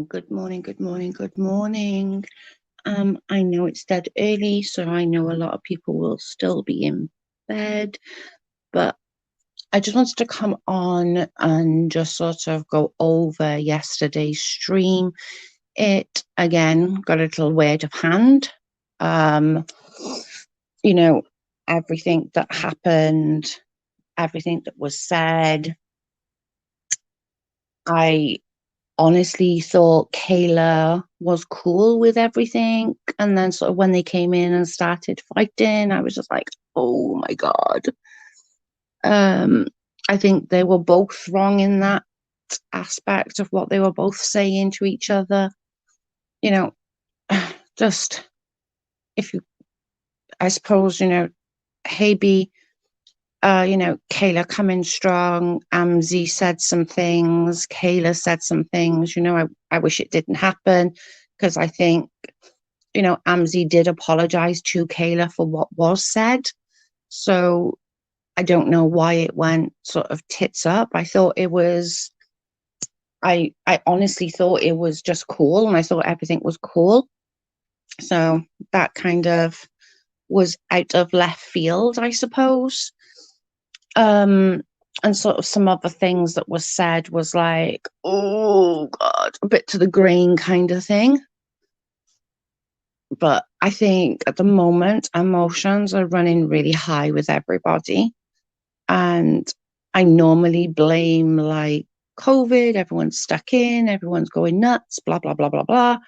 Good morning, good morning, good morning. I know it's dead early, so I know a lot of people will still be in bed, but I just wanted to come on and just sort of go over yesterday's stream. It again got a little way out of hand. Um, you know, everything that happened, everything that was said. I honestly thought Kayla was cool with everything. And then sort of when they came in and started fighting, I was just like, oh my God. Um, I think they were both wrong in that aspect of what they were both saying to each other. You know, just if you, I suppose, hey B, Kayla coming strong. Amzi said some things. Kayla said some things. I wish it didn't happen because I think, Amzi did apologize to Kayla for what was said. So I don't know why it went sort of tits up. I honestly thought it was just cool and I thought everything was cool. So that kind of was out of left field, I suppose. Um, and sort of some other things that was said was like, oh God, a bit to the grain kind of thing. But I think at the moment, emotions are running really high with everybody. And I normally blame like COVID, everyone's stuck in, everyone's going nuts, blah, blah, blah, blah, blah.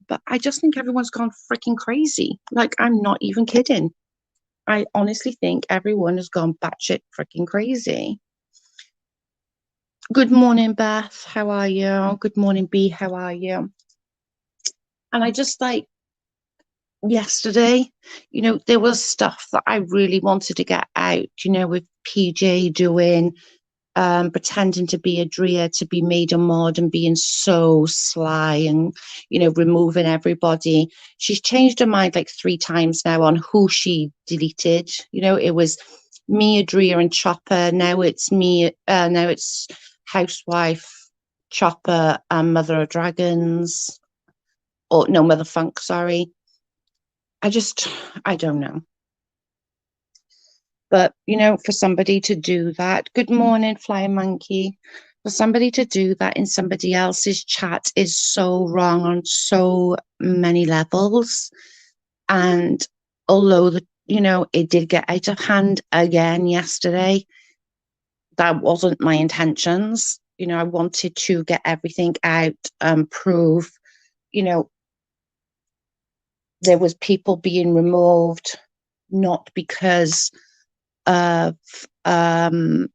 But I just think everyone's gone freaking crazy. Like, I'm not even kidding. I honestly think everyone has gone batshit freaking crazy. Good morning, Beth. How are you? Good morning, B. How are you? And I just like yesterday, there was stuff that I really wanted to get out, with PJ doing, pretending to be Adria, to be made a mod and being so sly and, removing everybody. She's changed her mind like 3 times now on who she deleted. It was me, Adria, and Chopper. Now it's now it's Housewife, Chopper, and Mother of Dragons. Or no, Mother Funk, sorry. I don't know. But, for somebody to do that, good morning, Fly Monkey. For somebody to do that in somebody else's chat is so wrong on so many levels. And although it did get out of hand again yesterday, that wasn't my intentions. I wanted to get everything out and prove, there was people being removed, not because of not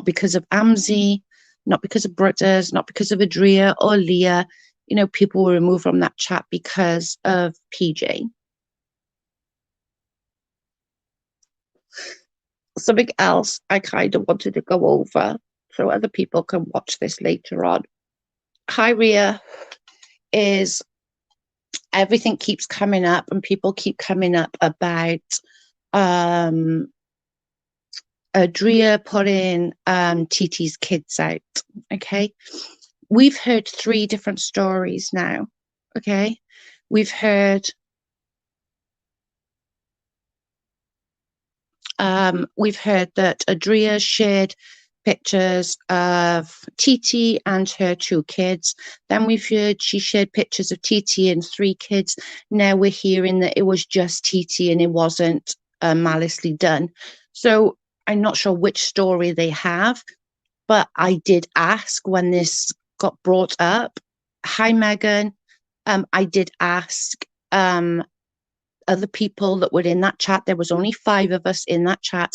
because of Amzi, not because of Britta's, not because of Adria or Leah. People were removed from that chat because of PJ. Something else I kind of wanted to go over so other people can watch this later on. Hi, Ria, is everything keeps coming up and people keep coming up about Adria putting TT's kids out. Okay. We've heard 3 different stories now. Okay. We've heard that Adria shared pictures of TT and her 2 kids. Then we've heard she shared pictures of TT and 3 kids. Now we're hearing that it was just TT and it wasn't maliciously done. So I'm not sure which story they have, but I did ask when this got brought up. Hi, Megan. I did ask other people that were in that chat. There was only 5 of us in that chat.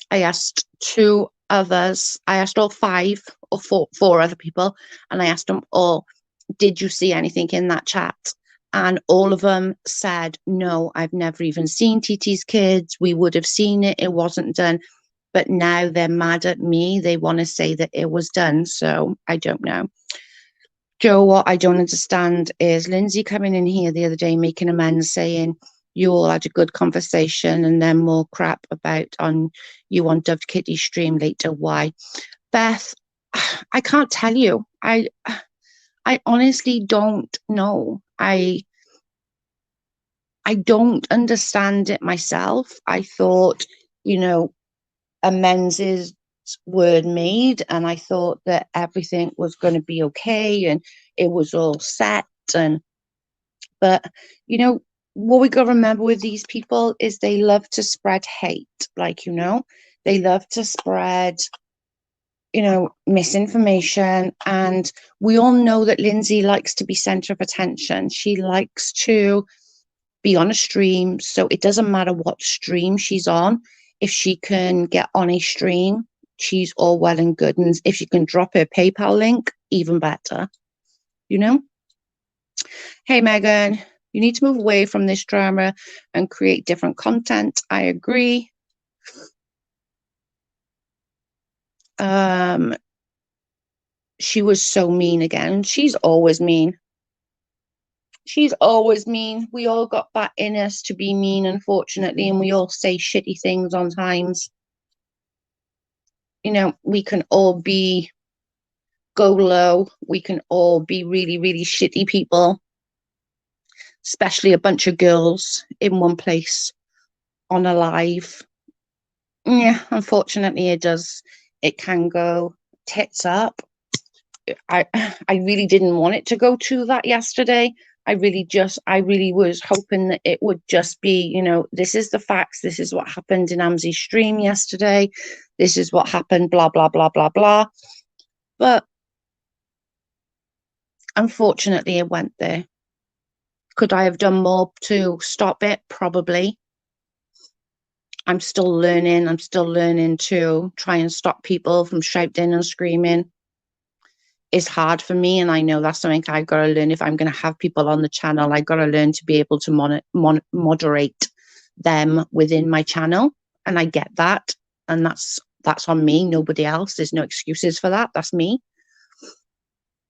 I asked 2 others. I asked all 5 or 4 other people, and I asked them all, did you see anything in that chat? And all of them said, no, I've never even seen TT's kids. We would have seen it. It wasn't done. But now they're mad at me. They want to say that it was done. So I don't know. Joe, what I don't understand is Lindsay coming in here the other day, making amends, saying you all had a good conversation and then more crap about you on Dove Kitty stream later. Why? Beth, I can't tell you. I honestly don't know. I don't understand it myself. I thought, you know, amends were made, and I thought that everything was going to be okay and it was all set. And but you know, what we got to remember with these people is they love to spread hate. Like, they love to spread, misinformation. And we all know that Lindsay likes to be center of attention. She likes to be on a stream. So it doesn't matter what stream she's on. If she can get on a stream, she's all well and good. And if she can drop her PayPal link, even better. You know? Hey, Megan, you need to move away from this drama and create different content. I agree. She was so mean again. She's always mean. She's always mean. We all got that in us to be mean, unfortunately, and we all say shitty things on times. We can all go low. We can all be really, really shitty people, especially a bunch of girls in one place on a live. Yeah, unfortunately, it does. It can go tits up. I really didn't want it to go to that yesterday. I really was hoping that it would just be, this is the facts. This is what happened in Amzi's stream yesterday. This is what happened, blah, blah, blah, blah, blah. But unfortunately, it went there. Could I have done more to stop it? Probably. I'm still learning. I'm still learning to try and stop people from shouting and screaming. Is hard for me, and I know that's something I've got to learn. If I'm going to have people on the channel, I've got to learn to be able to moderate them within my channel, and I get that, and that's on me, nobody else. There's no excuses for that. That's me.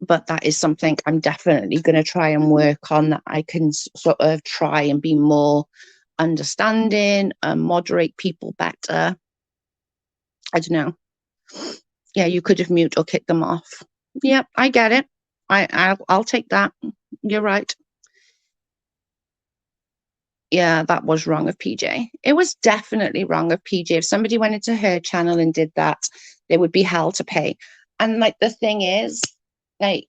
But that is something I'm definitely going to try and work on, that I can sort of try and be more understanding and moderate people better. I don't know. Yeah, you could have mute or kicked them off. Yeah, I get it. I'll take that. You're right. Yeah, that was wrong of PJ. It was definitely wrong of PJ. If somebody went into her channel and did that, there would be hell to pay. And like, the thing is, like,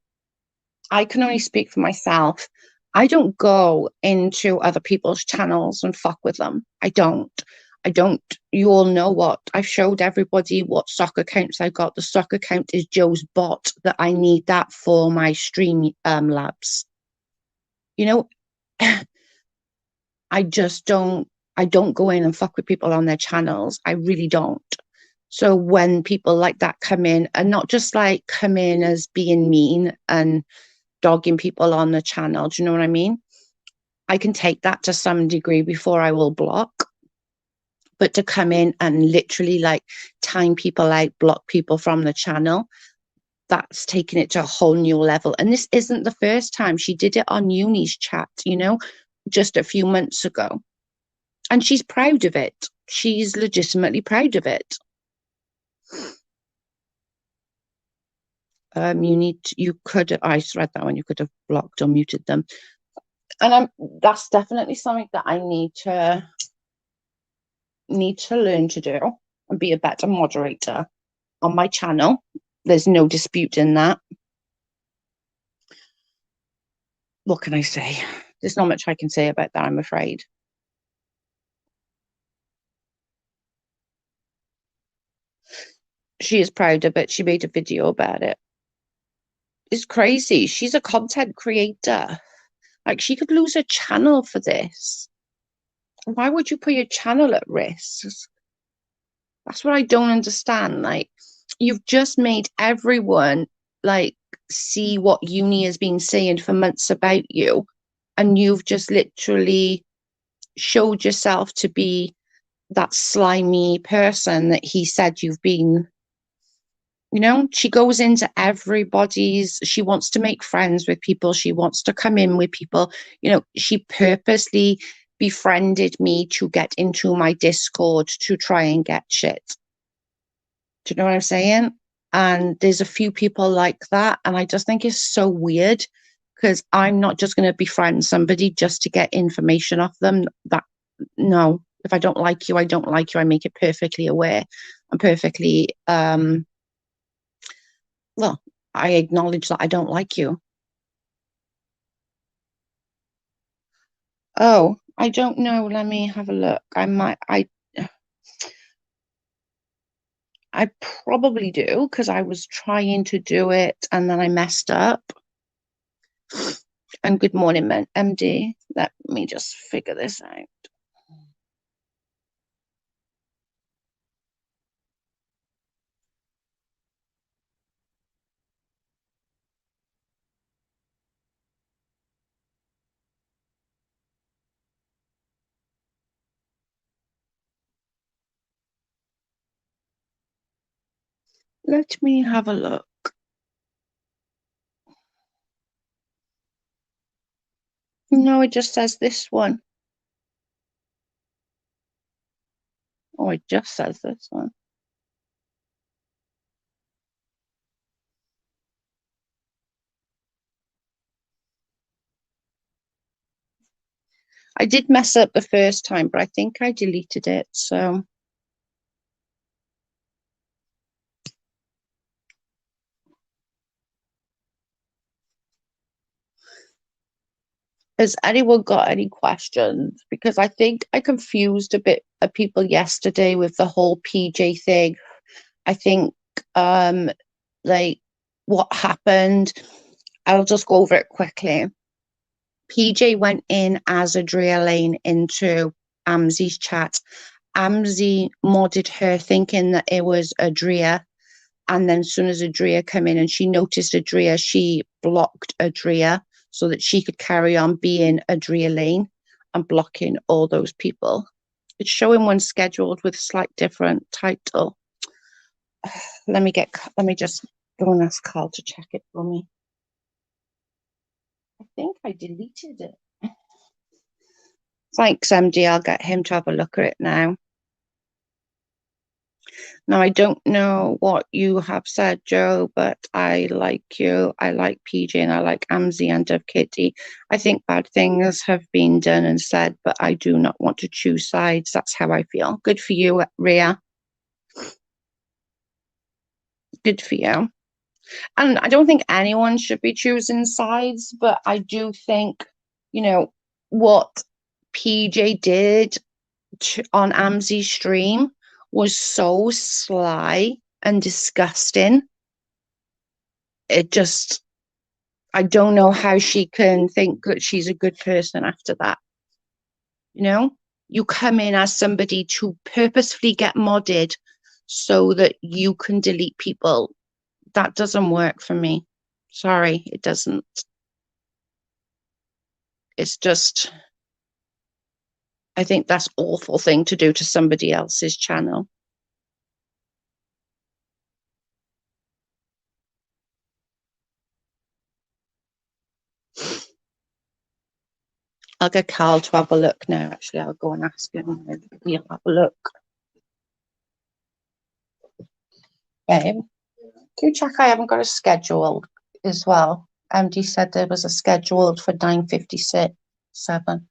I can only speak for myself. I don't go into other people's channels and fuck with them. I don't. You all know what I've showed everybody, what stock accounts I got. The stock account is Joe's bot, that I need that for my stream labs. I just don't go in and fuck with people on their channels. I really don't. So when people like that come in, and not just like come in as being mean and dogging people on the channel, do you know what I mean? I can take that to some degree before I will block. But to come in and literally like time people out, block people from the channel, that's taking it to a whole new level. And this isn't the first time. She did it on Uni's chat, just a few months ago. And she's proud of it. She's legitimately proud of it. I read that one, you could have blocked or muted them. And that's definitely something that I need to learn to do, and be a better moderator on my channel. There's no dispute in that. What can I say? There's not much I can say about that, I'm afraid. She is proud of it. She made a video about it. It's crazy. She's a content creator. Like, she could lose her channel for this. Why would you put your channel at risk? That's what I don't understand. Like, you've just made everyone like see what Uni has been saying for months about you, and you've just literally showed yourself to be that slimy person that he said you've been. She goes into she wants to make friends with people. She wants to come in with people. She purposely befriended me to get into my Discord to try and get shit. Do you know what I'm saying? And there's a few people like that. And I just think it's so weird because I'm not just going to befriend somebody just to get information off them. That, no, if I don't like you, I don't like you. I make it perfectly aware and perfectly, well, I acknowledge that I don't like you. Oh, I don't know. Let me have a look. I probably do because I was trying to do it and then I messed up. And good morning, MD. Let me just figure this out. Let me have a look. No, it just says this one. Oh, it just says this one. I did mess up the first time, but I think I deleted it. So has anyone got any questions? Because I think I confused a bit of people yesterday with the whole PJ thing. I think like what happened. I'll just go over it quickly. PJ went in as Adria Lane into Amzi's chat. Amzi modded her thinking that it was Adria. And then as soon as Adria came in and she noticed Adria, she blocked Adria so that she could carry on being Adria Lane and blocking all those people. It's showing one scheduled with a slight different title. Let me just go and ask Carl to check it for me. I think I deleted it. Thanks, MD. I'll get him to have a look at it now. Now, I don't know what you have said, Joe, but I like you. I like PJ and I like Amzi and Dove Kitty. I think bad things have been done and said, but I do not want to choose sides. That's how I feel. Good for you, Rhea. Good for you. And I don't think anyone should be choosing sides, but I do think, what PJ did on Amzi's stream was so sly and disgusting. It just, I don't know how she can think that she's a good person after that. You come in as somebody to purposefully get modded so that you can delete people. That doesn't work for me. Sorry, it doesn't. It's just, I think that's an awful thing to do to somebody else's channel. I'll get Carl to have a look now. Actually, I'll go and ask him. He'll have a look. Can you check I haven't got a schedule as well? MD said there was a scheduled for 9:57.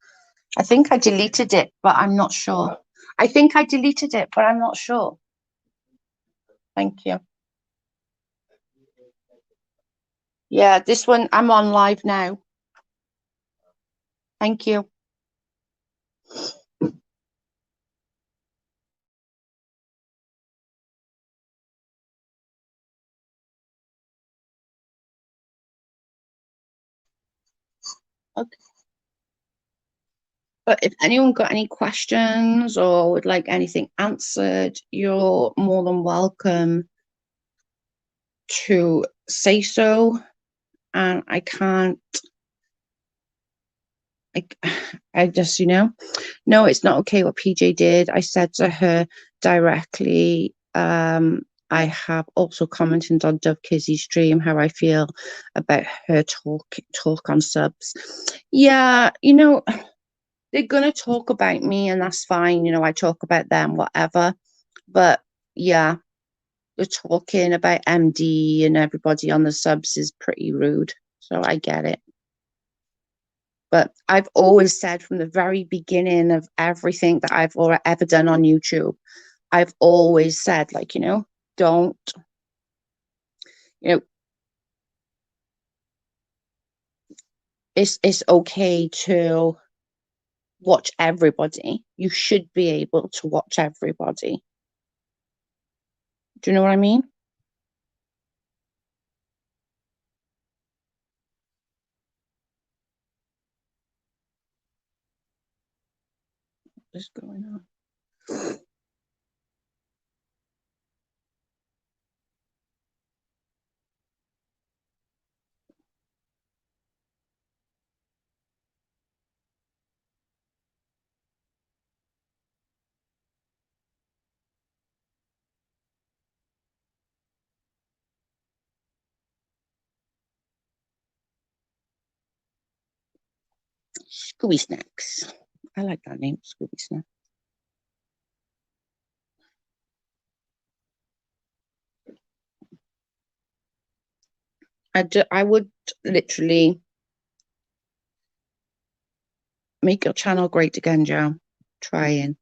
I think I deleted it, but I'm not sure. I think I deleted it, but I'm not sure. Thank you. Yeah, this one, I'm on live now. Thank you. Okay. But if anyone got any questions or would like anything answered, you're more than welcome to say so. And I can't, I just, no, it's not okay what PJ did. I said to her directly, I have also commented on Dove Kizzy's stream how I feel about her talk on subs. Yeah, they're gonna talk about me and that's fine. I talk about them, whatever. But yeah, you're talking about MD and everybody on the subs is pretty rude. So I get it. But I've always said from the very beginning of everything that I've ever done on YouTube, I've always said, like, don't, you know, it's okay to watch everybody. You should be able to watch everybody. Do you know what I mean? What's going on? Scooby Snacks. I like that name, Scooby Snack. I would literally make your channel great again, Joe. Trying.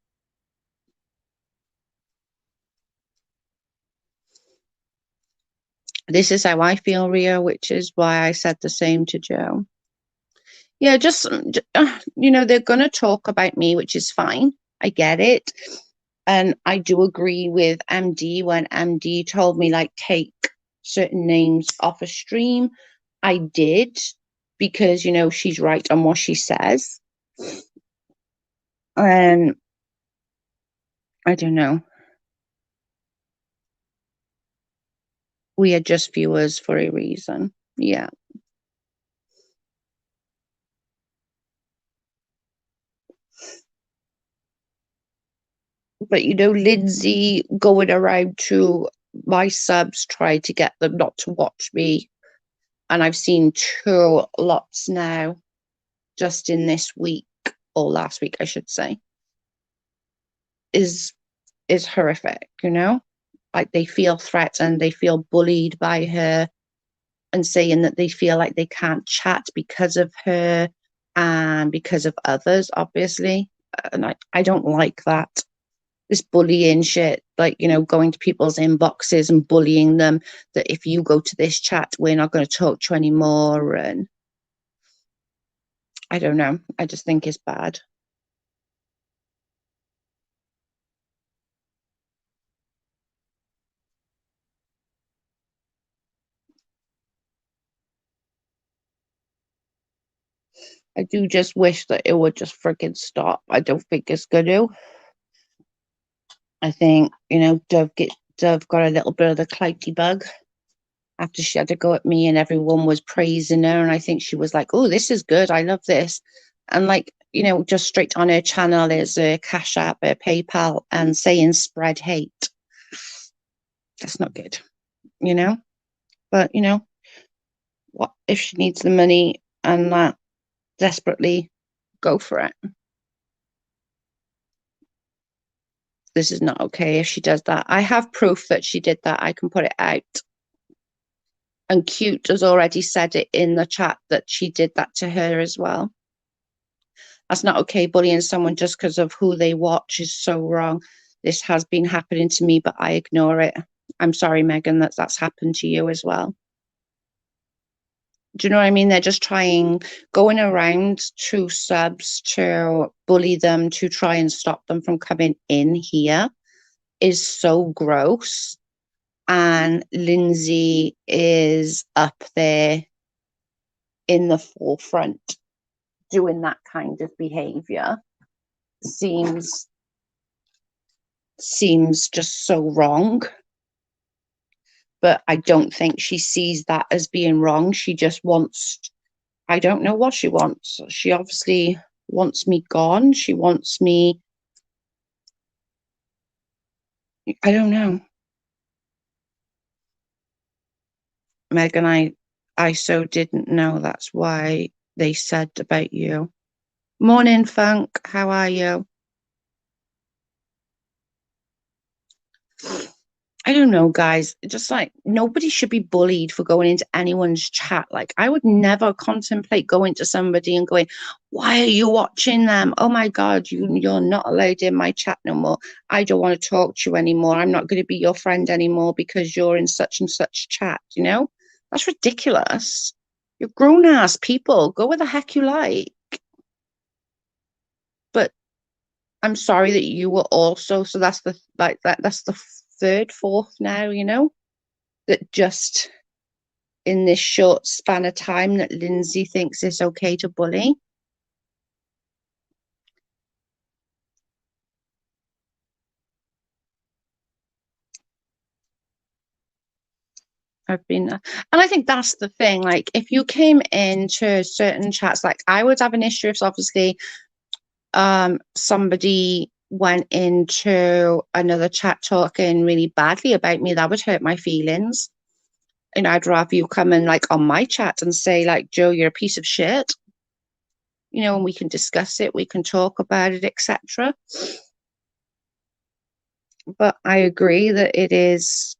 This is how I feel, Ria, which is why I said the same to Joe. Yeah, they're going to talk about me, which is fine. I get it. And I do agree with MD when MD told me, like, take certain names off a stream. I did because, she's right on what she says. And I don't know. We are just viewers for a reason. Yeah. But, Lindsay going around to my subs, trying to get them not to watch me. And I've seen 2 lots now, just in this week, or last week, I should say, is horrific, Like, they feel threatened, they feel bullied by her, and saying that they feel like they can't chat because of her and because of others, obviously. And I don't like that. This bullying shit, like, going to people's inboxes and bullying them that if you go to this chat, we're not going to talk to you anymore. And I don't know. I just think it's bad. I do just wish that it would just freaking stop. I don't think it's going to. I think, Dove got a little bit of the clouty bug after she had to go at me and everyone was praising her. And I think she was like, oh, this is good. I love this. And, like, just straight on her channel is a Cash App, a PayPal, and saying spread hate. That's not good, But, what if she needs the money and that desperately, go for it. This is not okay if she does that. I have proof that she did that. I can put it out. And Cute has already said it in the chat that she did that to her as well. That's not okay. Bullying someone just because of who they watch is so wrong. This has been happening to me, but I ignore it. I'm sorry, Megan, that's happened to you as well. Do you know what I mean? They're just going around to subs to bully them, to try and stop them from coming in here is so gross. And Lindsay is up there in the forefront doing that kind of behavior. Seems just so wrong. But I don't think she sees that as being wrong. She just wants, I don't know what she wants. She obviously wants me gone. She wants me, I don't know. Megan, I so didn't know. That's why they said about you. Morning, Funk. How are you? I don't know, guys. Just like nobody should be bullied for going into anyone's chat. Like, I would never contemplate going to somebody and going, "Why are you watching them? Oh my God, you're not allowed in my chat no more. I don't want to talk to you anymore. I'm not going to be your friend anymore because you're in such and such chat." That's ridiculous. You're grown ass people. Go where the heck you like. But I'm sorry that you were also, so that's the like that's the third, fourth now, that just in this short span of time that Lindsay thinks it's okay to bully. And I think that's the thing. Like, if you came into certain chats, like I would have an issue if obviously somebody went into another chat talking really badly about me. That would hurt my feelings. And I'd rather you come in like on my chat and say, like, Joe, you're a piece of shit. And we can discuss it, we can talk about it, etc. But I agree that it's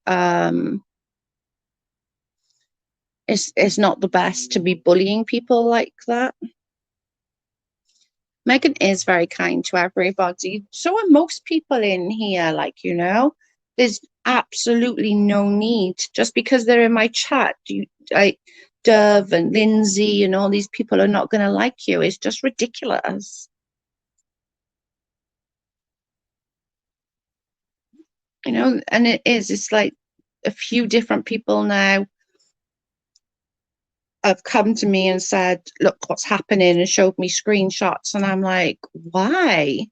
not the best to be bullying people like that. Megan is very kind to everybody. So are most people in here, like, there's absolutely no need. Just because they're in my chat, like Dove and Lindsay and all these people are not going to like you. It's just ridiculous. And it's like a few different people now have come to me and said, look what's happening, and showed me screenshots. And I'm like, why?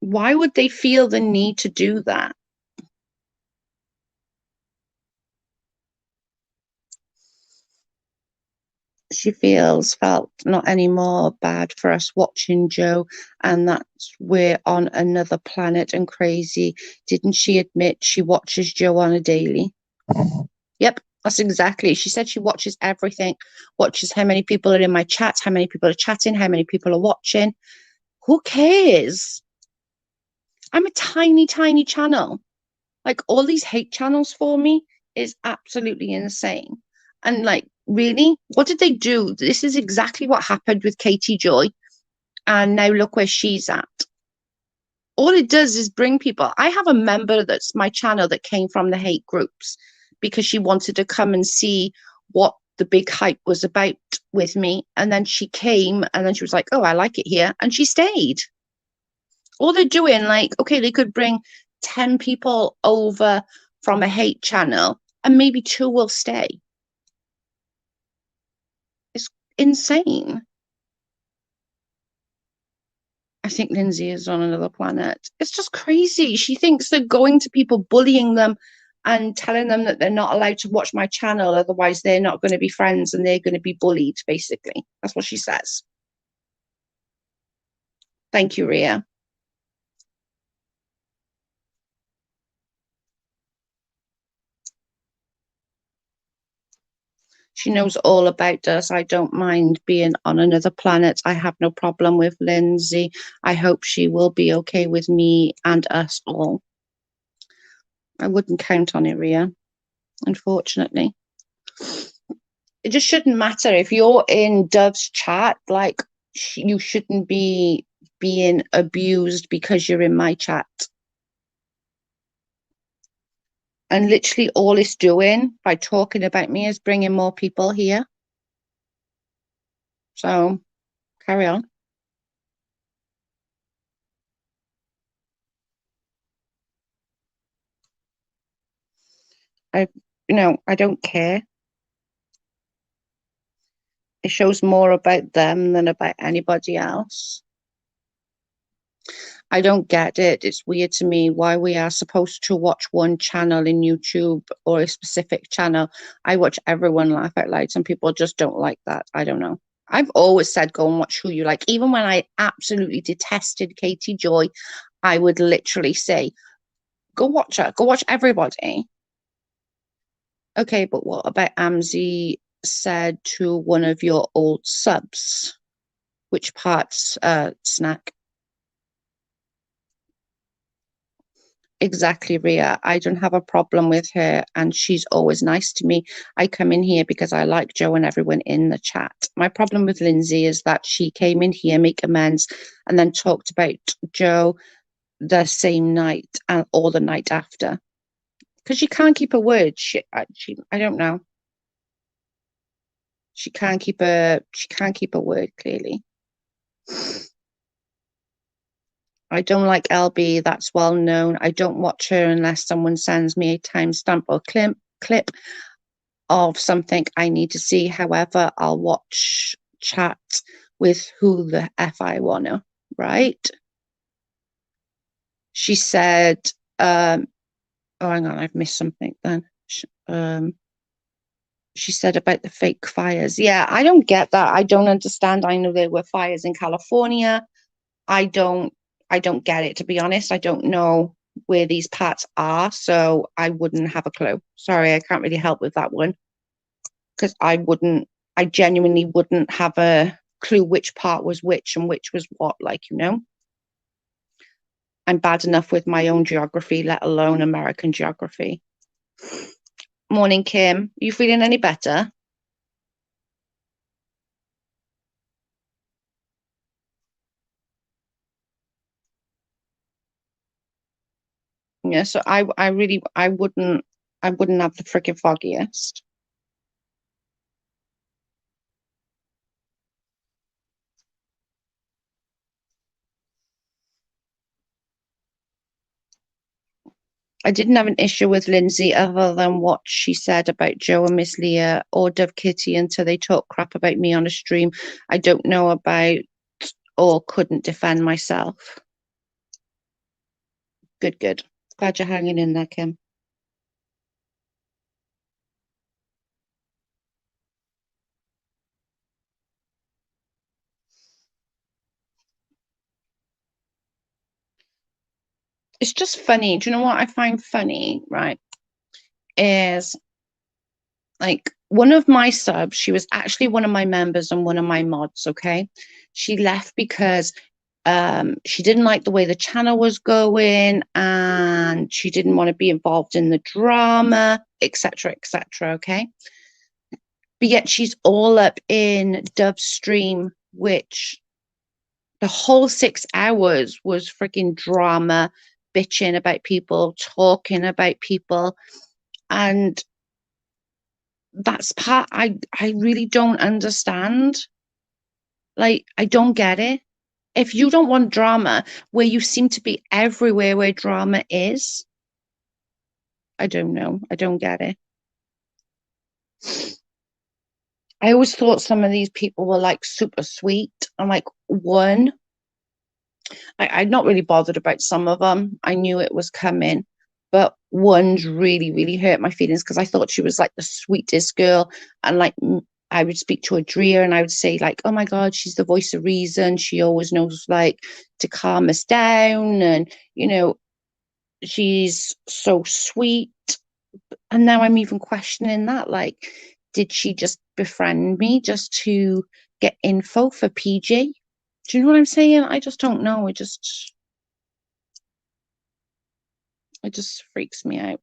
Why would they feel the need to do that? She felt not anymore bad for us watching Joe, and that's we're on another planet and crazy. Didn't she admit she watches Joe on a daily? Yep, that's exactly. She said she watches everything, watches how many people are in my chat, how many people are chatting, how many people are watching. Who cares? I'm a tiny, tiny channel. Like, all these hate channels for me is absolutely insane. And like, really, what did they do? This is exactly what happened with Katie Joy. And now look where she's at. All it does is bring people. I have a member that's my channel that came from the hate groups because she wanted to come and see what the big hype was about with me. And then she came and then she was like, oh, I like it here. And she stayed. All they're doing, like, okay, they could bring 10 people over from a hate channel and maybe 2 will stay. It's insane. I think Lindsay is on another planet. It's just crazy. She thinks they're going to people, bullying them and telling them that they're not allowed to watch my channel, otherwise they're not going to be friends and they're going to be bullied, basically. That's what she says. Thank you, Ria. She knows all about us. I don't mind being on another planet. I have no problem with Lindsay. I hope she will be okay with me and us all. I wouldn't count on it, Ria, unfortunately. It just shouldn't matter. If you're in Dove's chat, like, you shouldn't be being abused because you're in my chat. And literally all it's doing by talking about me is bringing more people here. So carry on. I, I don't care. It shows more about them than about anybody else. I don't get it. It's weird to me why we are supposed to watch one channel in YouTube or a specific channel. I watch everyone laugh out loud. Some people just don't like that. I don't know. I've always said go and watch who you like. Even when I absolutely detested Katie Joy, I would literally say, go watch her. Go watch everybody. Okay, but what about Amzi said to one of your old subs? Which parts, Snack? Exactly, Ria. I don't have a problem with her, and she's always nice to me. I come in here because I like Joe and everyone in the chat. My problem with Lindsay is that she came in here, make amends, and then talked about Joe the same night and or the night after. Because she can't keep a word. I don't know. She can't keep a word, clearly. I don't like LB, that's well known. I don't watch her unless someone sends me a timestamp or clip of something I need to see. However, I'll watch chat with who the F I wanna, right? She said, oh, hang on, I've missed something then. She said about the fake fires. Yeah, I don't get that. I don't understand. I know there were fires in California. I don't get it, to be honest. I don't know where these parts are, so I wouldn't have a clue. Sorry, I can't really help with that one because I genuinely wouldn't have a clue which part was which and which was what, I'm bad enough with my own geography, let alone American geography. Morning, Kim. You feeling any better? Yeah, so I wouldn't have the freaking foggiest. I didn't have an issue with Lindsay other than what she said about Joe and Miss Leah or Dove Kitty until they talk crap about me on a stream. I don't know about or couldn't defend myself. Good, good. Glad you're hanging in there, Kim. It's just funny. Do you know what I find funny, right? Is like one of my subs, she was actually one of my members and one of my mods, okay? She left because she didn't like the way the channel was going and she didn't want to be involved in the drama, etc., etc., okay? But yet she's all up in Dove's stream, which the whole 6 hours was freaking drama, bitching about people, talking about people. And that's part I really don't understand. Like, I don't get it. If you don't want drama, where you seem to be everywhere where drama is, I don't know. I don't get it. I always thought some of these people were like super sweet. I'm like, one, I'm not really bothered about some of them. I knew it was coming, but one's really, really hurt my feelings because I thought she was like the sweetest girl. And like, I would speak to Adria and I would say, like, oh my God, she's the voice of reason. She always knows, like, to calm us down. And, she's so sweet. And now I'm even questioning that. Like, did she just befriend me just to get info for PG? Do you know what I'm saying? I just don't know. It just freaks me out.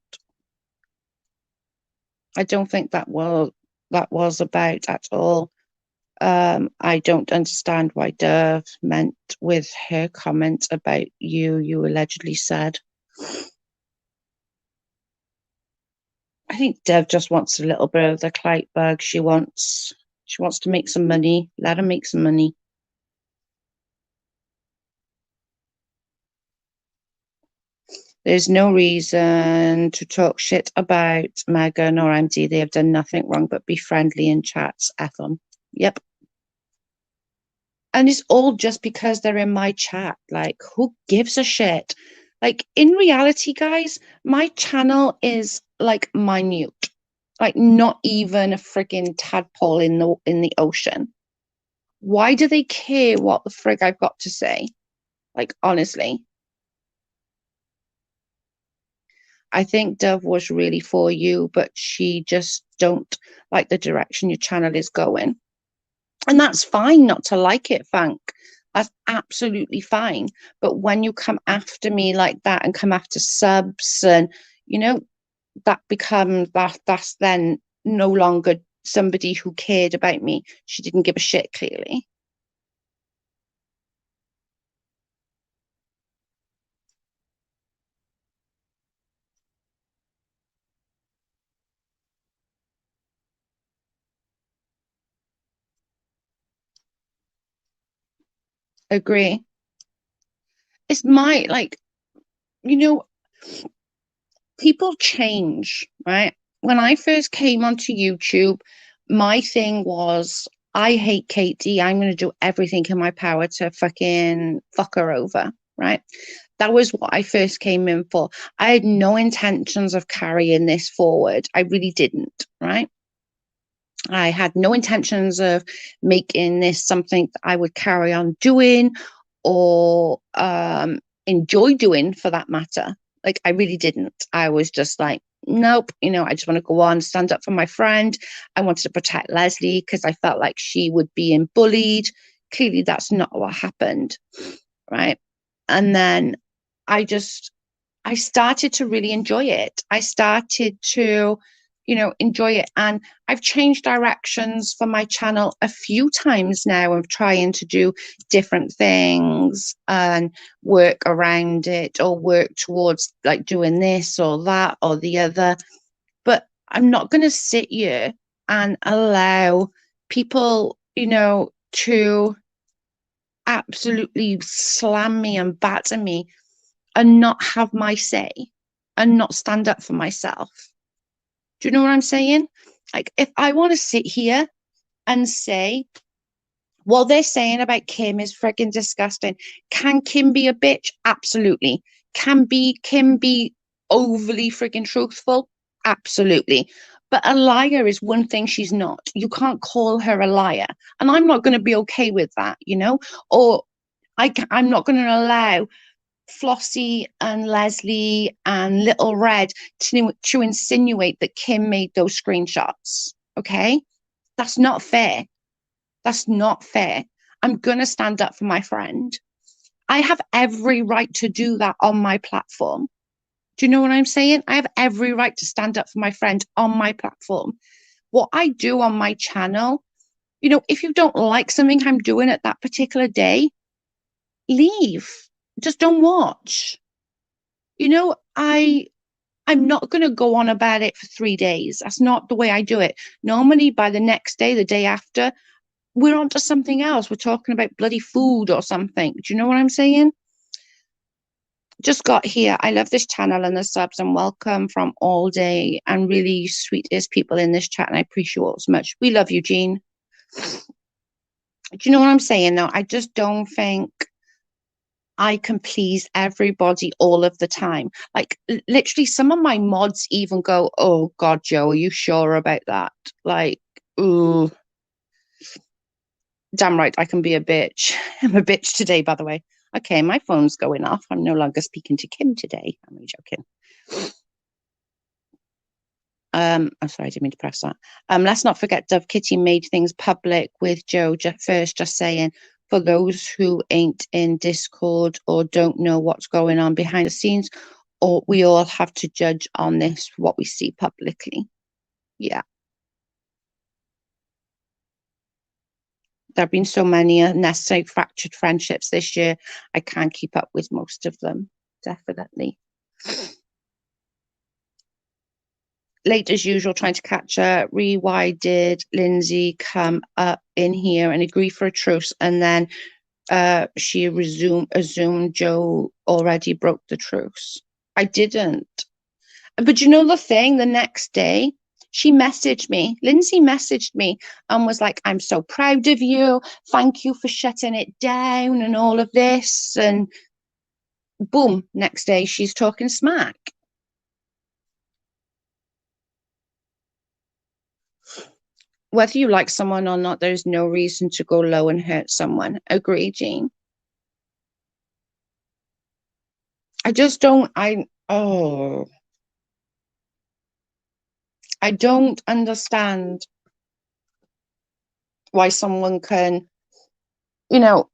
I don't think that was about at all. I don't understand why Dove meant with her comment about you allegedly said. I think Dev just wants a little bit of the clout bug. She wants to make some money. Let her make some money. There's no reason to talk shit about Megan or MD. They have done nothing wrong but be friendly in chats. Ethel. Yep. And it's all just because they're in my chat. Like, who gives a shit? Like, in reality, guys, my channel is like minute. Like, not even a freaking tadpole in the ocean. Why do they care what the frig I've got to say? Like, honestly. I think Dove was really for you, but she just don't like the direction your channel is going. And that's fine not to like it, Frank. That's absolutely fine. But when you come after me like that and come after subs and, you know, that becomes that's then no longer somebody who cared about me. She didn't give a shit, clearly. Agree. It's my like, you know, people change, right? When I first came onto YouTube, my thing was I hate Katie. I'm going to do everything in my power to fucking fuck her over, right? That was what I first came in for. I had no intentions of carrying this forward. I really didn't, right? I had no intentions of making this something that I would carry on doing or enjoy doing for that matter. Like, I really didn't. I was just like, nope, I just want to go on, stand up for my friend. I wanted to protect Leslie because I felt like she would be bullied. Clearly, that's not what happened. Right. And then I just I started to really enjoy it. I started to, enjoy it. And I've changed directions for my channel a few times now of trying to do different things and work around it or work towards like doing this or that or the other. But I'm not going to sit here and allow people, to absolutely slam me and batter me and not have my say and not stand up for myself. Do you know what I'm saying? Like, if I want to sit here and say, what they're saying about Kim is frigging disgusting. Can Kim be a bitch? Absolutely. Kim be overly frigging truthful? Absolutely. But a liar is one thing she's not. You can't call her a liar. And I'm not going to be okay with that, Or I'm not going to allow Flossie and Leslie and Little Red to insinuate that Kim made those screenshots. Okay? That's not fair. That's not fair. I'm going to stand up for my friend. I have every right to do that on my platform. Do you know what I'm saying? I have every right to stand up for my friend on my platform. What I do on my channel, if you don't like something I'm doing at that particular day, leave. Just don't watch. I'm not going to go on about it for 3 days. That's not the way I do it. Normally, by the next day, the day after, we're on to something else. We're talking about bloody food or something. Do you know what I'm saying? Just got here. I love this channel and the subs and welcome from all day and really sweetest people in this chat. And I appreciate it so much. We love you, Jean. Do you know what I'm saying? No, I just don't think I can please everybody all of the time. Like, literally, some of my mods even go, "Oh God, Joe, are you sure about that?" Like, ooh, damn right, I can be a bitch. I'm a bitch today, by the way. Okay, my phone's going off. I'm no longer speaking to Kim today. I'm only joking. I'm sorry, I didn't mean to press that. Let's not forget Dove Kitty made things public with Joe first, just saying, for those who ain't in Discord or don't know what's going on behind the scenes, or we all have to judge on this what we see publicly. Yeah. There have been so many unnecessary fractured friendships this year. I can't keep up with most of them. Definitely. Late as usual, trying to catch her. Why did Lindsay come up in here and agree for a truce? And then she assumed Joe already broke the truce. I didn't. But you know the thing, the next day, Lindsay messaged me and was like, I'm so proud of you. Thank you for shutting it down and all of this. And boom, next day she's talking smack. Whether you like someone or not, there's no reason to go low and hurt someone. Agree, Jean? I just don't, I don't understand why someone can, you know,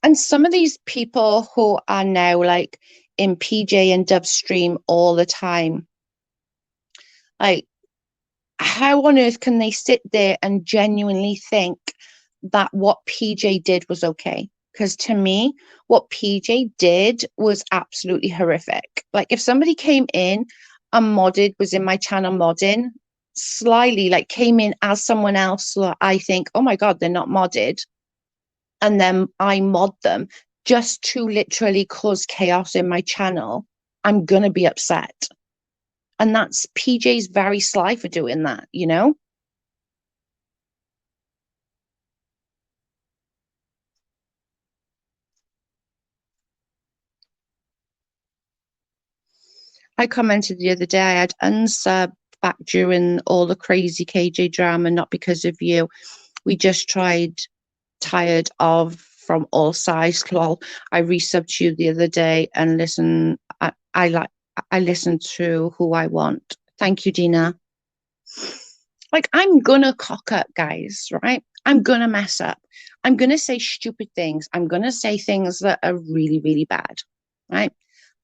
And some of these people who are now like in PJ and Dove stream all the time, like, how on earth can they sit there and genuinely think that what PJ did was okay? Because to me, what PJ did was absolutely horrific. Like, if somebody came in and modded, was in my channel modding, slyly, like came in as someone else, so I think, oh my God, they're not modded. And then I mod them just to literally cause chaos in my channel, I'm going to be upset. And that's PJ's very sly for doing that, you know? I commented the other day I had unsub back during all the crazy KJ drama, not because of you. We just tired of from all sides. Lol. I resubbed you the other day and I listen to who I want. Thank you, Dina. Like, I'm gonna cock up, guys, right? I'm gonna mess up. I'm gonna say stupid things. I'm gonna say things that are really, really bad, right?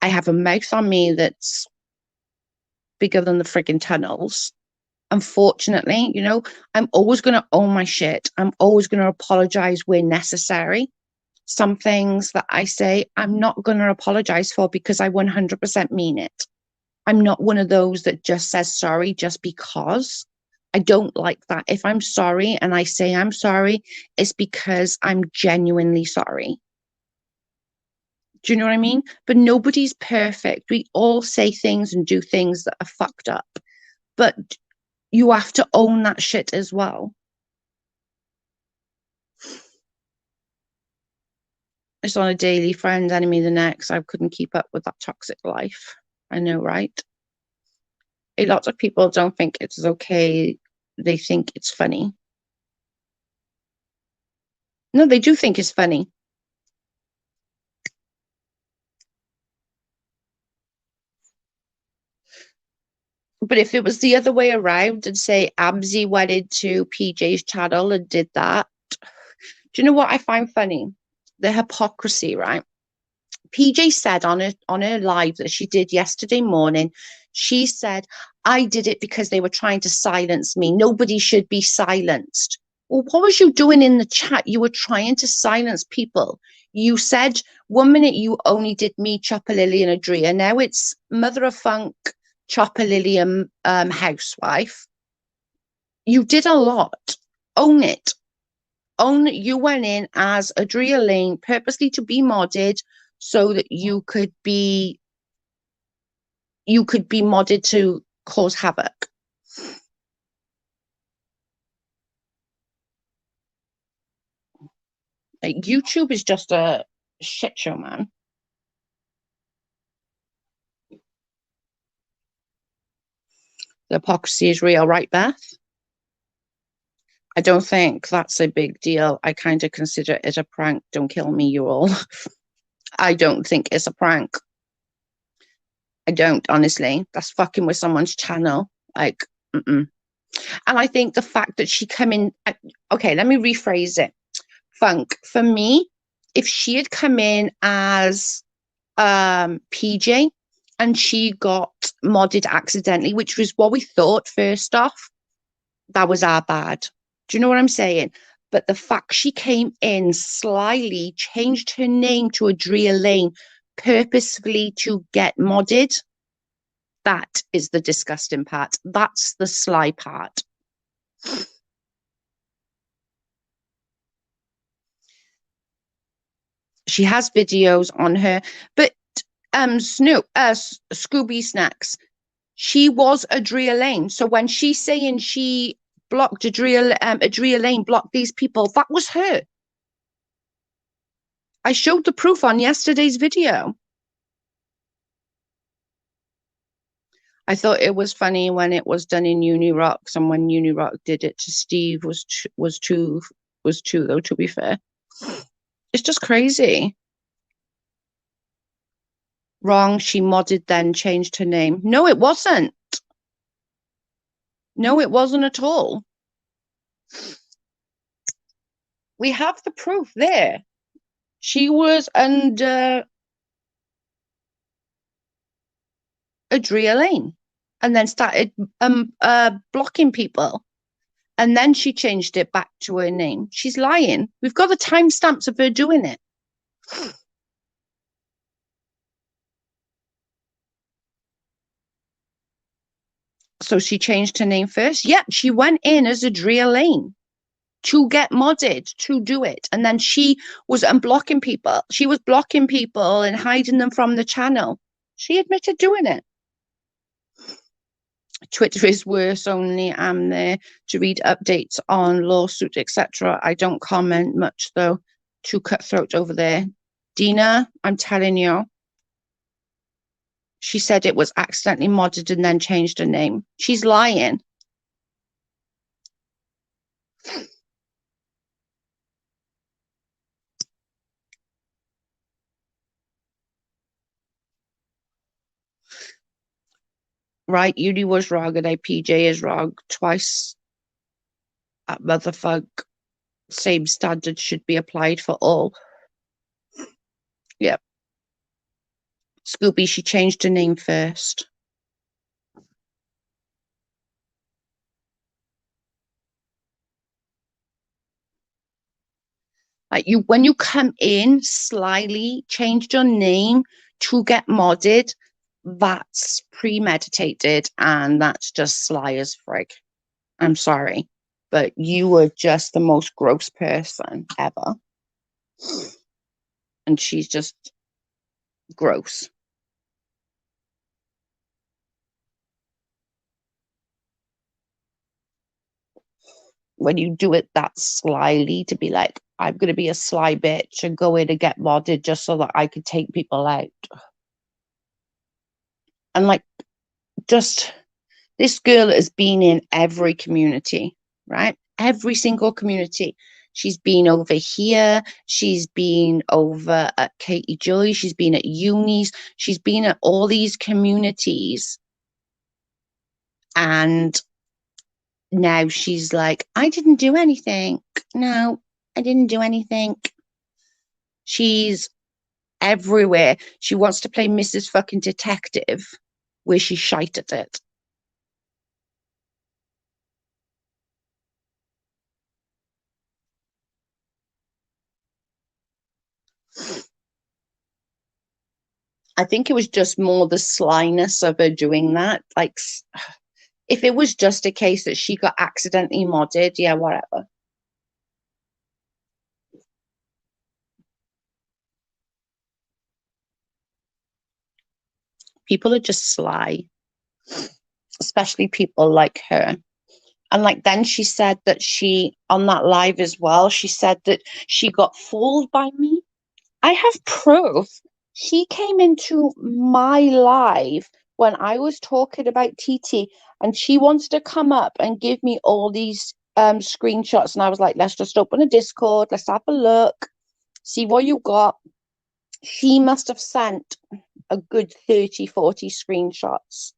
I have a mouth on me that's bigger than the frigging tunnels. Unfortunately, you know, I'm always going to own my shit. I'm always going to apologize where necessary. Some things that I say, I'm not going to apologize for because I 100% mean it. I'm not one of those that just says sorry just because. I don't like that. If I'm sorry and I say I'm sorry, it's because I'm genuinely sorry. Do you know what I mean? But nobody's perfect. We all say things and do things that are fucked up. But you have to own that shit as well. It's on a daily friend, enemy the next. I couldn't keep up with that toxic life. I know, right? A lot of people don't think it's okay. They think it's funny. No, they do think it's funny. But if it was the other way around and say Absy went into PJ's channel and did that, do you know what I find funny? The hypocrisy, right? PJ said on her live that she did yesterday morning, she said, I did it because they were trying to silence me. Nobody should be silenced. Well, what was you doing in the chat? You were trying to silence people. You said 1 minute you only did me, Chopper Lily, and Adria. Now it's Mother of Funk, Chopper Lily, and Housewife. You did a lot. Own it. Own that you went in as Adria Lane purposely to be modded so that you could be modded to cause havoc. Like, YouTube is just a shit show, man. The hypocrisy is real, right, Beth? I don't think that's a big deal. I kind of consider it a prank. Don't kill me, you all. I don't think it's a prank. I don't, honestly. That's fucking with someone's channel. Like, mm-mm. And I think the fact that she come in, okay, let me rephrase it. Funk, for me, if she had come in as PJ and she got modded accidentally, which was what we thought first off, that was our bad. Do you know what I'm saying? But the fact she came in slyly, changed her name to Adria Lane purposefully to get modded, that is the disgusting part. That's the sly part. She has videos on her, but Scooby Snacks, she was Adria Lane. So when she's saying she blocked Adria Lane blocked these people, that was her. I showed the proof on yesterday's video. I thought it was funny when it was done in Uni Rocks, and when Uni Rock did it to Steve was too though. To be fair, it's just crazy. Wrong. She modded then changed her name. No, it wasn't. No, it wasn't at all. We have the proof there. She was under Adria Lane and then started blocking people. And then she changed it back to her name. She's lying. We've got the timestamps of her doing it. So she changed her name first. Yep, she went in as Adria Lane to get modded to do it. And then she was unblocking people. She was blocking people and hiding them from the channel. She admitted doing it. Twitter is worse, only I'm there to read updates on lawsuits, etc. I don't comment much, though. Too cutthroat over there. Dina, I'm telling you, she said it was accidentally modded and then changed her name. She's lying. Right, Uni was wrong and PJ is wrong twice. That motherfuck. Same standards should be applied for all. Yep. Scooby, she changed her name first. Like you, when you come in slyly, changed your name to get modded, that's premeditated and that's just sly as frig. I'm sorry, but you were just the most gross person ever. And she's just gross. When you do it that slyly to be like, I'm going to be a sly bitch and go in and get modded just so that I could take people out. And like, just this girl has been in every community, right? Every single community. She's been over here. She's been over at Katie Joy. She's been at unis. She's been at all these communities. And now she's like, I didn't do anything. No, I didn't do anything. She's everywhere. She wants to play Mrs. fucking Detective, where she's shite at it. I think it was just more the slyness of her doing that. Like, if it was just a case that she got accidentally modded, yeah, whatever. People are just sly, especially people like her. And like then she said that she on that live as well, she said that she got fooled by me. I have proof. She came into my live when I was talking about TT and she wanted to come up and give me all these screenshots. And I was like, let's just open a Discord, let's have a look, see what you got. She must have sent a good 30, 40 screenshots,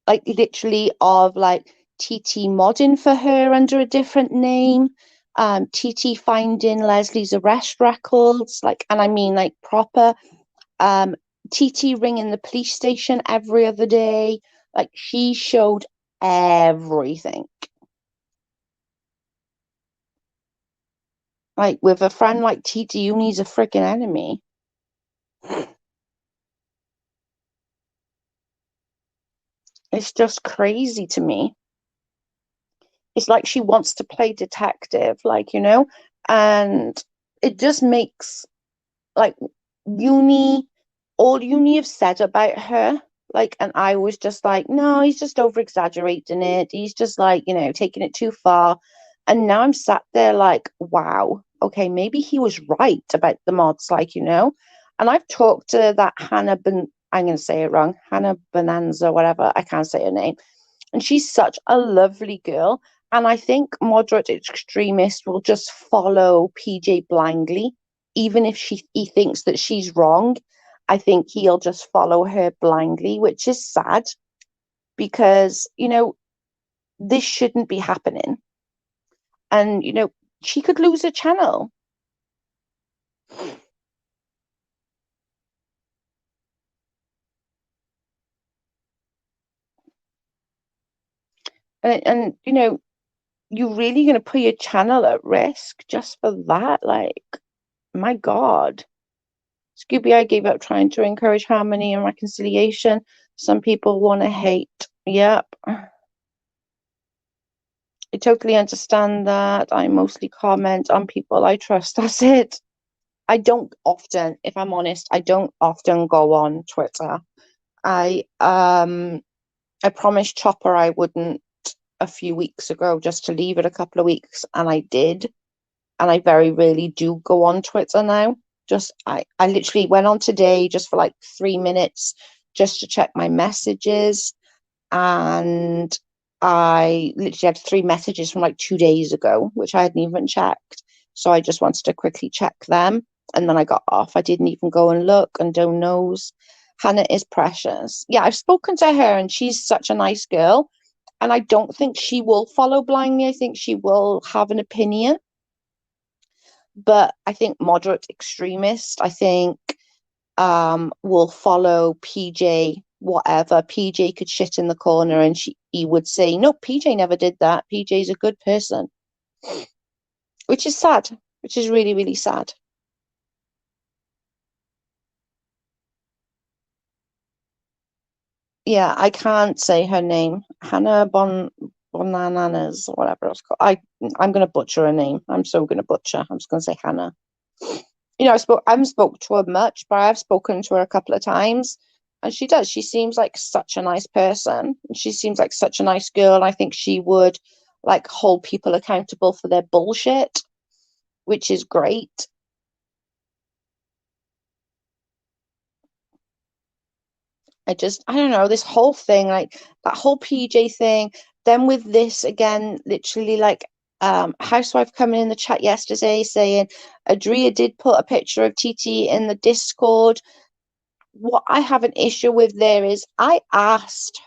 like literally of like TT modding for her under a different name, TT finding Leslie's arrest records, like, and I mean like proper, TT ringing the police station every other day. Like she showed everything. Like with a friend like TT, you need a freaking enemy. It's just crazy to me. It's like she wants to play detective, like, and it just makes like uni, all uni have said about her, like, and I was just like, no, he's just over exaggerating it. He's just like, taking it too far. And now I'm sat there like, wow, okay, maybe he was right about the mods, like, And I've talked to that I'm going to say it wrong, Hannah Bonanza, whatever. I can't say her name. And she's such a lovely girl. And I think moderate extremists will just follow PJ blindly, even if he thinks that she's wrong. I think he'll just follow her blindly, which is sad because, this shouldn't be happening. And, she could lose her channel. And you're really going to put your channel at risk just for that? Like, my God. Scooby, I gave up trying to encourage harmony and reconciliation. Some people want to hate. Yep. I totally understand that. I mostly comment on people I trust. That's it. I don't often, if I'm honest, I don't often go on Twitter. I promised Chopper I wouldn't a few weeks ago, just to leave it a couple of weeks, and I did. And I very rarely do go on Twitter now. I literally went on today just for like 3 minutes just to check my messages, and I literally had 3 messages from like 2 days ago, which I hadn't even checked. So I just wanted to quickly check them, and then I got off. I didn't even go and look, and don't knows. Hannah is precious. Yeah, I've spoken to her, and she's such a nice girl. And I don't think she will follow blindly. I think she will have an opinion, but I think moderate extremist, I think, will follow PJ, whatever. PJ could shit in the corner and he would say, no, PJ never did that. PJ's a good person, which is sad, which is really, really sad. Yeah, I can't say her name. Hannah Bonananas, whatever it's called. I'm gonna butcher her name. I'm so gonna butcher. I'm just gonna say Hannah. I haven't spoken to her much, but I've spoken to her a couple of times, and she does. She seems like such a nice person. She seems like such a nice girl. And I think she would like hold people accountable for their bullshit, which is great. I don't know, this whole thing, like that whole PJ thing, then with this again, literally like housewife coming in the chat yesterday saying Adria did put a picture of TT in the Discord. What I have an issue with there is I asked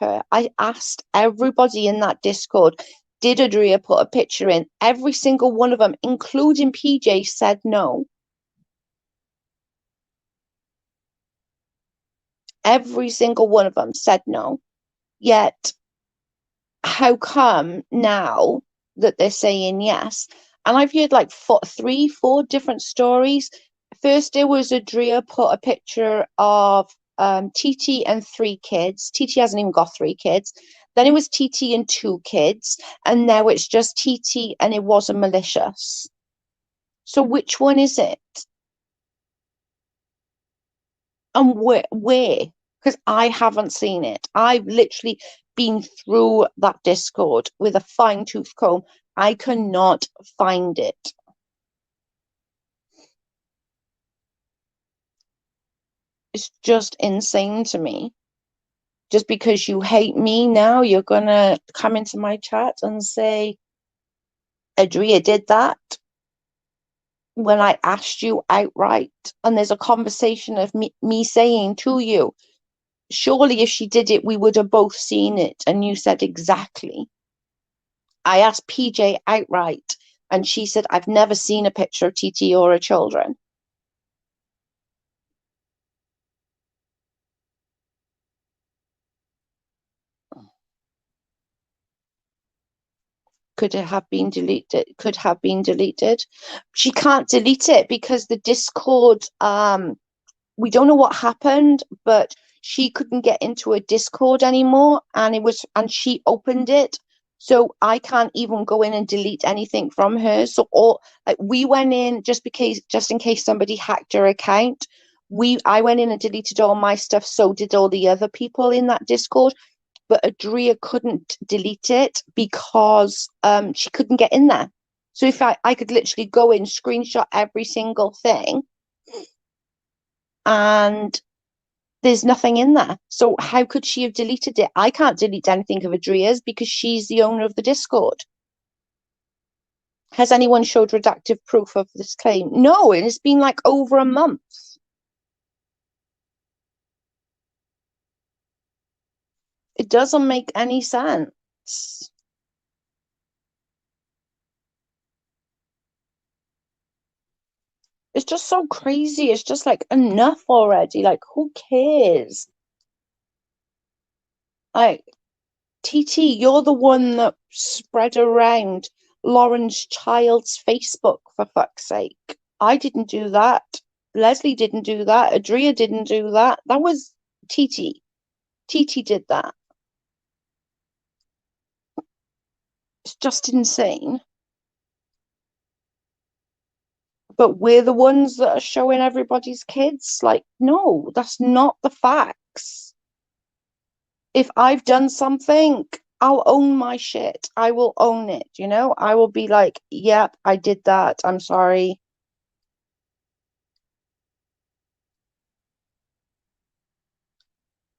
everybody in that Discord, did Adria put a picture in? Every single one of them, including PJ, said no. Every single one of them said no. Yet, how come now that they're saying yes? And I've heard like three, four different stories. First, it was Adria put a picture of TT and 3 kids. TT hasn't even got 3 kids. Then it was TT and 2 kids. And now it's just TT and it wasn't malicious. So which one is it? And where? Because I haven't seen it. I've literally been through that Discord with a fine tooth comb. I cannot find it. It's just insane to me. Just because you hate me now, you're gonna come into my chat and say, Adria did that when I asked you outright. And there's a conversation of me saying to you, surely if she did it, we would have both seen it. And you said exactly. I asked PJ outright, and she said, I've never seen a picture of TT or her children. Could it have been deleted? Could have been deleted. She can't delete it because the Discord, we don't know what happened, but she couldn't get into a Discord anymore, and she opened it. So I can't even go in and delete anything from her. So all like we went in just in case somebody hacked her account. I went in and deleted all my stuff. So did all the other people in that Discord. But Adria couldn't delete it because she couldn't get in there. So if I could literally go in, screenshot every single thing, and there's nothing in there. So how could she have deleted it? I can't delete anything of Adria's because she's the owner of the Discord. Has anyone showed redactive proof of this claim? No, and it's been like over a month. It doesn't make any sense. It's just so crazy. It's just like enough already. Like, who cares? Like, TT, you're the one that spread around Lauren's child's Facebook, for fuck's sake. I didn't do that. Leslie didn't do that. Adria didn't do that. That was TT. TT did that. It's just insane. But we're the ones that are showing everybody's kids. Like, no, that's not the facts. If I've done something, I'll own my shit. I will own it, you know? I will be like, yep, I did that. I'm sorry.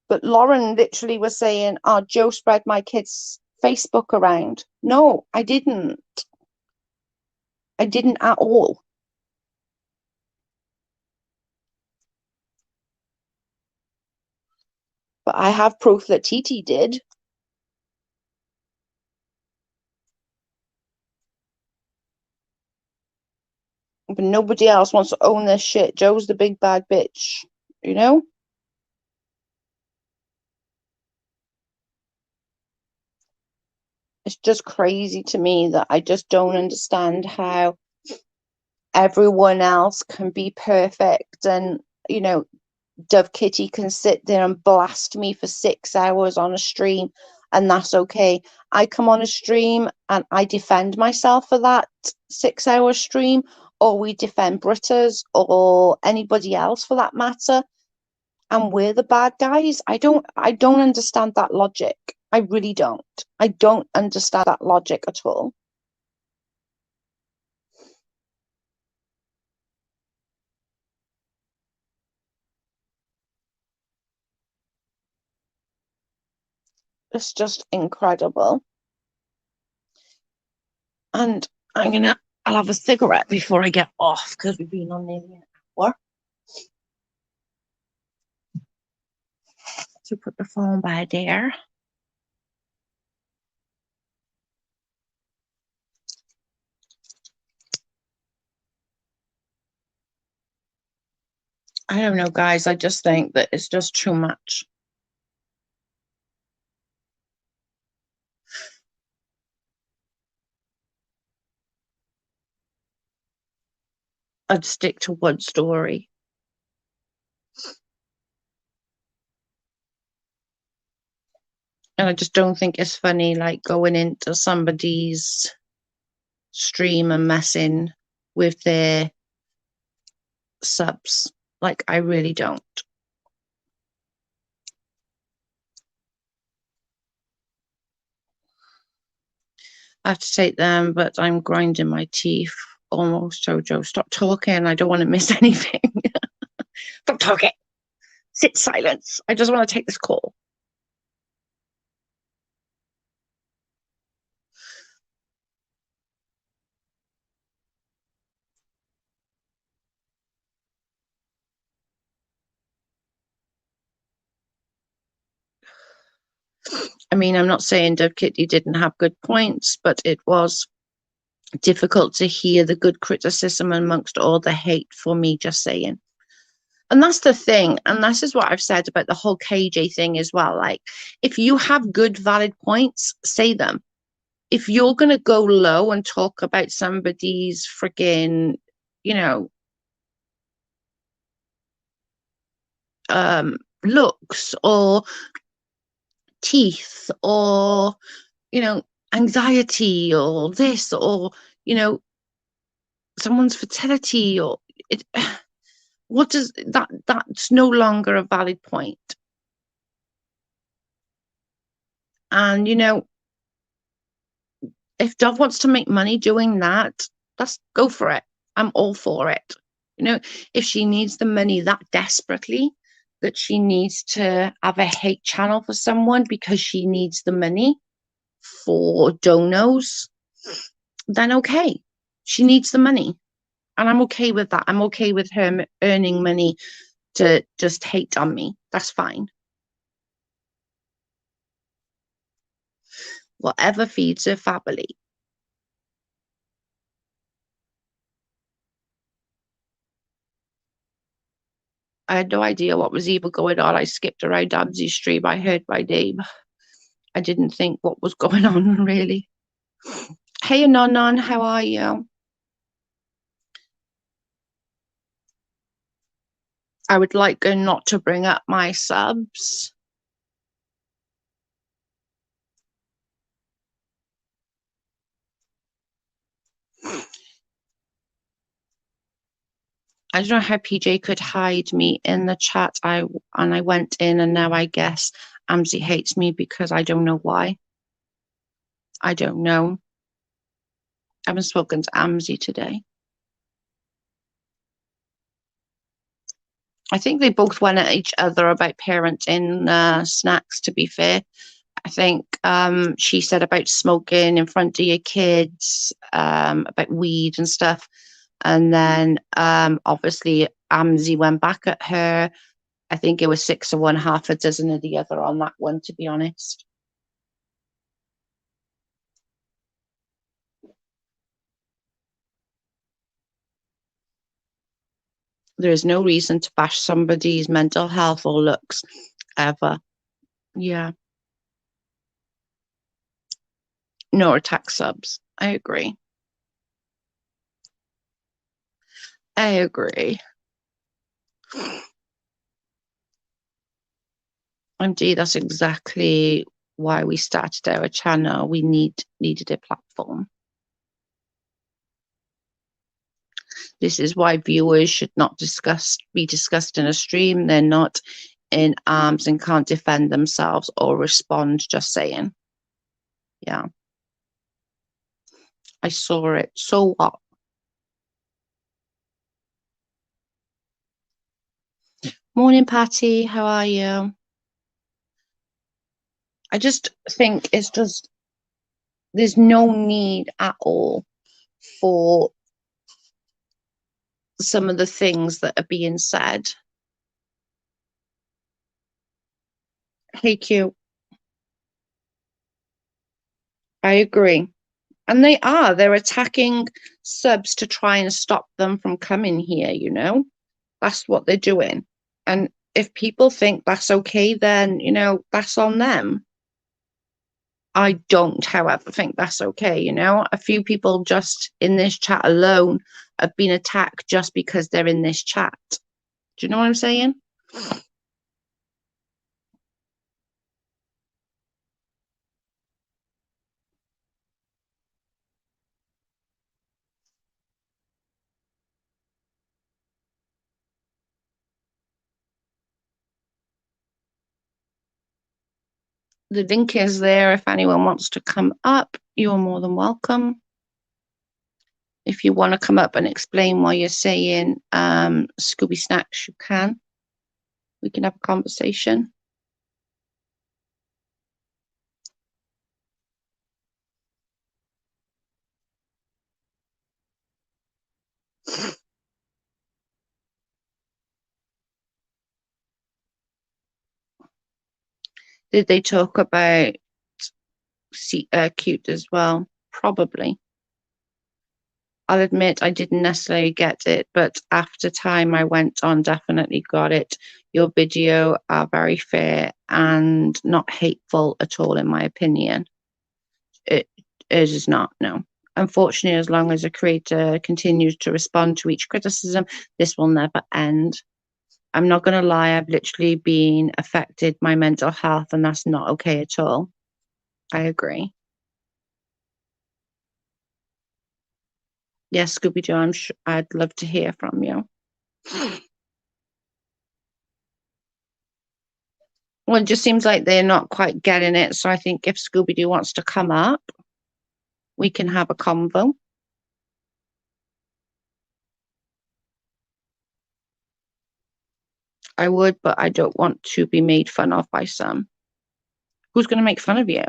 But Lauren literally was saying, oh, Joe spread my kid's Facebook around. No, I didn't. I didn't at all. But I have proof that Titi did. But nobody else wants to own this shit. Joe's the big bad bitch, you know? It's just crazy to me that I just don't understand how everyone else can be perfect and, you know, Dove Kitty can sit there and blast me for 6 hours on a stream, and that's okay. I come on a stream and I defend myself for that 6 hour stream, or we defend Britta's or anybody else for that matter, and we're the bad guys. I don't understand that logic. I really don't. I don't understand that logic at all. It's just incredible. And I'll have a cigarette before I get off because we've been on nearly an hour. To put the phone by there. I don't know, guys. I just think that it's just too much. I'd stick to one story. And I just don't think it's funny, like going into somebody's stream and messing with their subs. Like, I really don't. I have to take them, but I'm grinding my teeth almost. Jojo, stop talking. I don't want to miss anything. Stop talking. Sit silence. I just want to take this call. I mean, I'm not saying Dove Kitty didn't have good points, but it was difficult to hear the good criticism amongst all the hate for me just saying. And that's the thing. And this is what I've said about the whole KJ thing as well. Like, if you have good, valid points, say them. If you're going to go low and talk about somebody's friggin', you know, looks or teeth or, you know, anxiety or this or, you know, someone's fertility or it, what does that's no longer a valid point. And you know, if Dove wants to make money doing that, let's go for it. I'm all for it. You know, if she needs the money that desperately that she needs to have a hate channel for someone because she needs the money for donos, then okay. She needs the money. And I'm okay with that. I'm okay with her earning money to just hate on me. That's fine. Whatever feeds her family. I had no idea what was even going on. I skipped around Amsy's stream. I heard my name. I didn't think what was going on, really. Hey, Anon, how are you? I would like her not to bring up my subs. I don't know how PJ could hide me in the chat. I went in, and now I guess Amsy hates me because I don't know why. I don't know. I haven't spoken to Amsy today. I think they both went at each other about parenting snacks, to be fair. I think she said about smoking in front of your kids, about weed and stuff. And then obviously Amsy went back at her. I think it was 6 of one, half a dozen of the other on that one, to be honest. There is no reason to bash somebody's mental health or looks ever. Yeah. Nor attack subs. I agree. I agree. Indeed, that's exactly why we started our channel. We needed a platform. This is why viewers should not be discussed in a stream. They're not in arms and can't defend themselves or respond, just saying. Yeah. I saw it. So what? Morning, Patty. How are you? I just think it's just, there's no need at all for some of the things that are being said. Hey, Q. I agree. And they're attacking subs to try and stop them from coming here, you know? That's what they're doing. And if people think that's okay, then, you know, that's on them. I don't, however, think that's okay, you know? A few people just in this chat alone have been attacked just because they're in this chat. Do you know what I'm saying? The link is there. If anyone wants to come up, you're more than welcome. If you want to come up and explain why you're saying Scooby Snacks, you can. We can have a conversation. Did they talk about cute as well? Probably. I'll admit I didn't necessarily get it, but after time I went on, definitely got it. Your video are very fair and not hateful at all, in my opinion. It is not, no. Unfortunately, as long as a creator continues to respond to each criticism, this will never end. I'm not going to lie, I've literally been affected my mental health, and that's not okay at all. I agree. Yes, Scooby-Doo, I'd love to hear from you. Well, it just seems like they're not quite getting it. So I think if Scooby-Doo wants to come up, we can have a convo. I would, but I don't want to be made fun of by some. Who's going to make fun of you?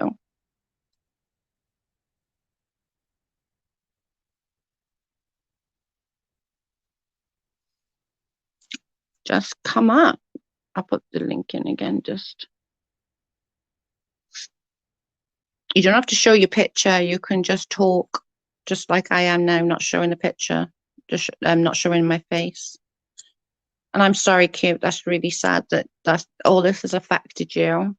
Just come up. I'll put the link in again. You don't have to show your picture. You can just talk, just like I am now, not showing the picture. Just not showing my face. And I'm sorry, Kate, that's really sad that all this has affected you.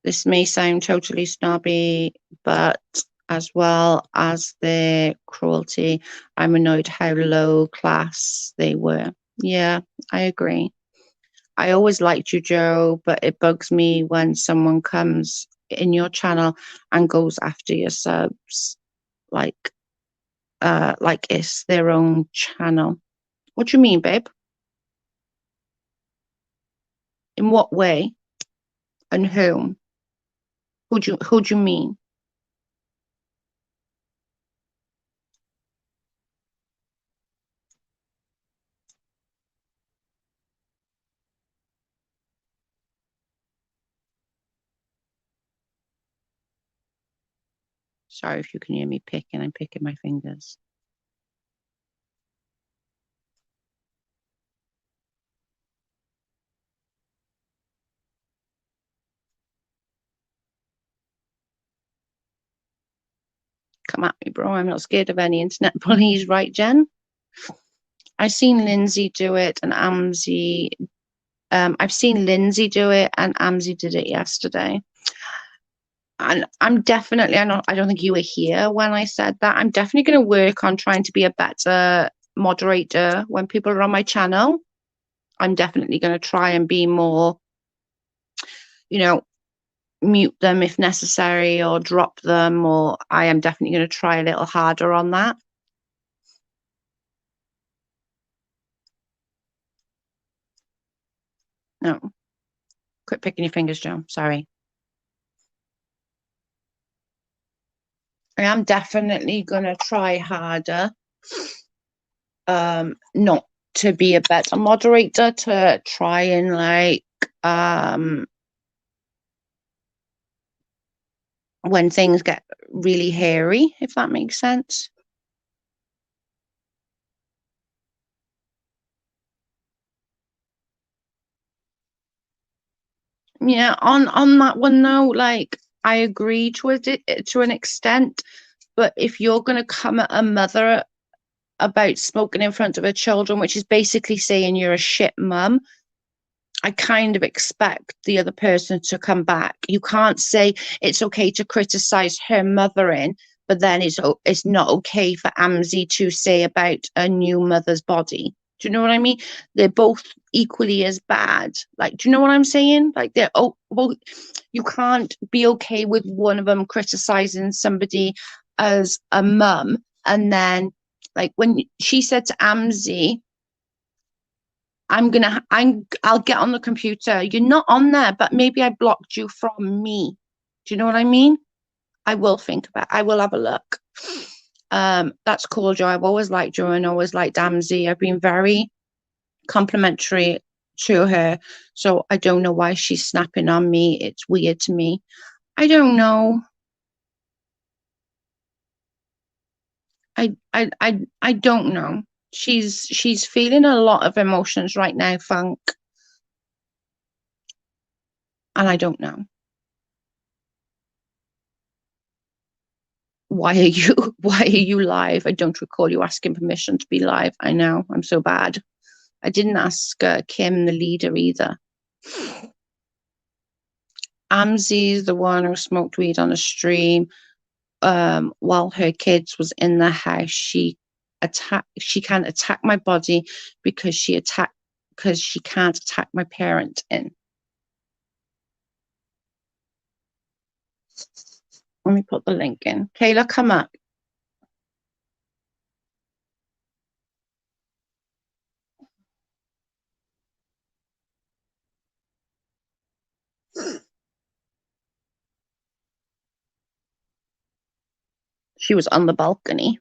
This may sound totally snobby, but as well as their cruelty, I'm annoyed how low class they were. Yeah, I agree. I always liked you, Joe, but it bugs me when someone comes in your channel and goes after your subs like like it's their own channel. What do you mean, babe? In what way? And whom? Who do you mean? Sorry if you can hear me picking. I'm picking my fingers. Come at me, bro. I'm not scared of any internet bullies, right, Jen? I've seen Lindsay do it and Amzi. I've seen Lindsay do it and Amzi did it yesterday. And I'm definitely, I don't think you were here when I said that. I'm definitely going to work on trying to be a better moderator when people are on my channel. I'm definitely going to try and be more, you know, mute them if necessary or drop them, or I am definitely going to try a little harder on that. No, quit picking your fingers, Joe. Sorry. I am definitely going to try harder. Not to be a better moderator, to try and like when things get really hairy, if that makes sense. Yeah, on that one though, like I agree to it to an extent, but if you're gonna come at a mother about smoking in front of her children, which is basically saying you're a shit mum, I kind of expect the other person to come back. You can't say it's okay to criticize her mothering, but then it's not okay for Amzi to say about a new mother's body. Do you know what I mean? They're both equally as bad. Like, do you know what I'm saying? Like, they're well, you can't be okay with one of them criticizing somebody as a mum, and then like when she said to Amzi, I'll get on the computer. You're not on there, but maybe I blocked you from me. Do you know what I mean? I will have a look. That's cool, Joe. I've always liked Joe and always liked Damsey. I've been very complimentary to her. So I don't know why she's snapping on me. It's weird to me. I don't know. I don't know. She's feeling a lot of emotions right now, Funk, and I don't know. Why are you why are you live? I don't recall you asking permission to be live. I know, I'm so bad. I didn't ask Kim, the leader, either. Amzi's the one who smoked weed on a stream while her kids was in the house. She can't attack my body because she can't attack my parent in. Let me put the link in. Kayla, come up. She was on the balcony.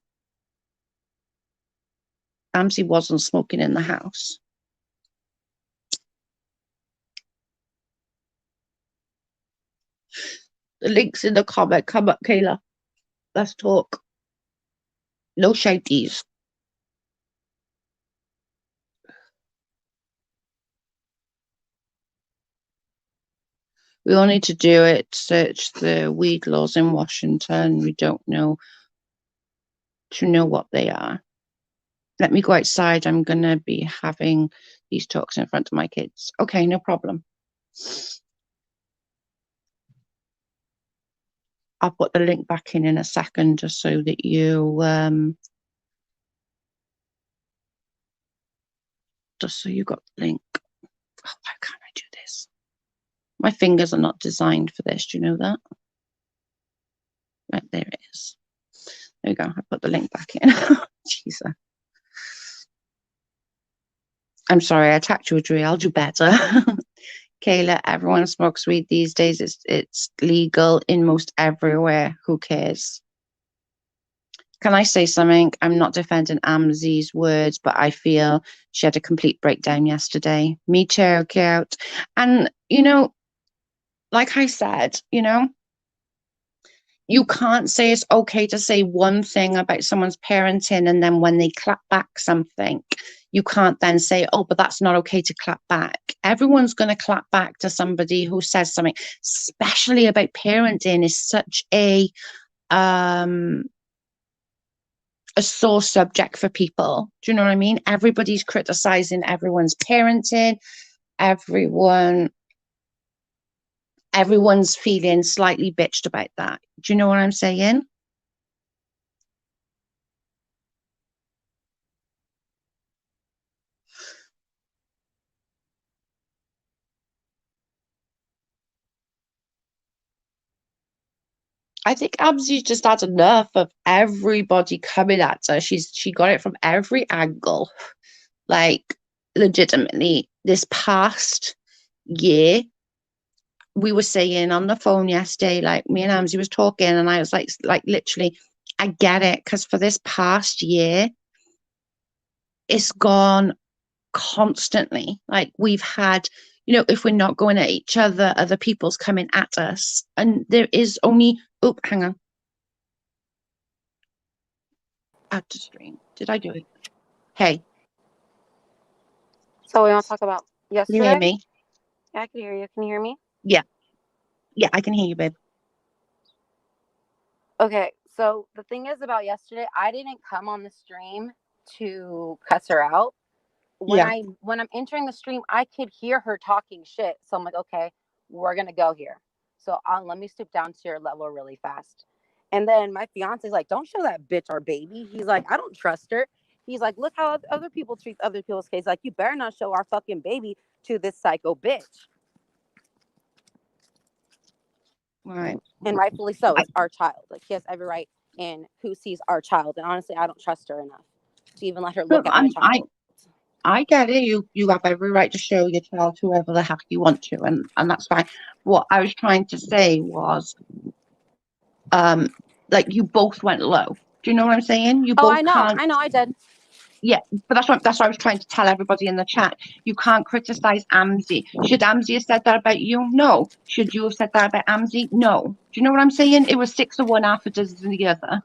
Amzi wasn't smoking in the house. The link's in the comment. Come up, Kayla. Let's talk. No shouties. We all need to do it. Search the weed laws in Washington. We don't know to know what they are. Let me go outside. I'm going to be having these talks in front of my kids. Okay, no problem. I'll put the link back in a second just so that you got the link. Oh, why can't I do this? My fingers are not designed for this. Do you know that? Right, there it is. There you go. I put the link back in. Jesus. I'm sorry, I attacked you, Adria. I'll do better. Kayla, everyone smokes weed these days. It's legal in most everywhere. Who cares? Can I say something? I'm not defending Amzi's words, but I feel she had a complete breakdown yesterday. Me too, cute. And, like I said, you can't say it's okay to say one thing about someone's parenting, and then when they clap back something, you can't then say, oh, but that's not okay to clap back. Everyone's going to clap back to somebody who says something, especially about parenting is such a sore subject for people. Do you know what I mean? Everybody's criticizing everyone's parenting. Everyone's feeling slightly bitched about that. Do you know what I'm saying? I think Absy's just had enough of everybody coming at her. She got it from every angle. Like, legitimately, this past year, we were saying on the phone yesterday, like me and Amsy was talking, and I was like literally, I get it, because for this past year, it's gone constantly. Like we've had, if we're not going at each other, other people's coming at us, and there is only. Oh, hang on. Add to stream. Did I do it? Hey. So we want to talk about yesterday? Can you hear me? Yeah, I can hear you. Can you hear me? Yeah. Yeah, I can hear you, babe. Okay, so the thing is about yesterday, I didn't come on the stream to cuss her out. When I'm entering the stream, I could hear her talking shit. So I'm like, okay, we're gonna go here. So let me stoop down to your level really fast. And then my fiance's like, don't show that bitch our baby. He's like, I don't trust her. He's like, look how other people treat other people's kids. Like, you better not show our fucking baby to this psycho bitch. Right. And rightfully so. It's our child. Like, she has every right in who sees our child. And honestly, I don't trust her enough to even let her look at my child. I get it. You have every right to show your child whoever the heck you want to, and that's fine. What I was trying to say was, like you both went low. Do you know what I'm saying? You both can't. I know, I did. Yeah, but that's what I was trying to tell everybody in the chat. You can't criticize Amzi. Should Amzi have said that about you? No. Should you have said that about Amzi? No. Do you know what I'm saying? It was 6 of one, half a dozen of the other.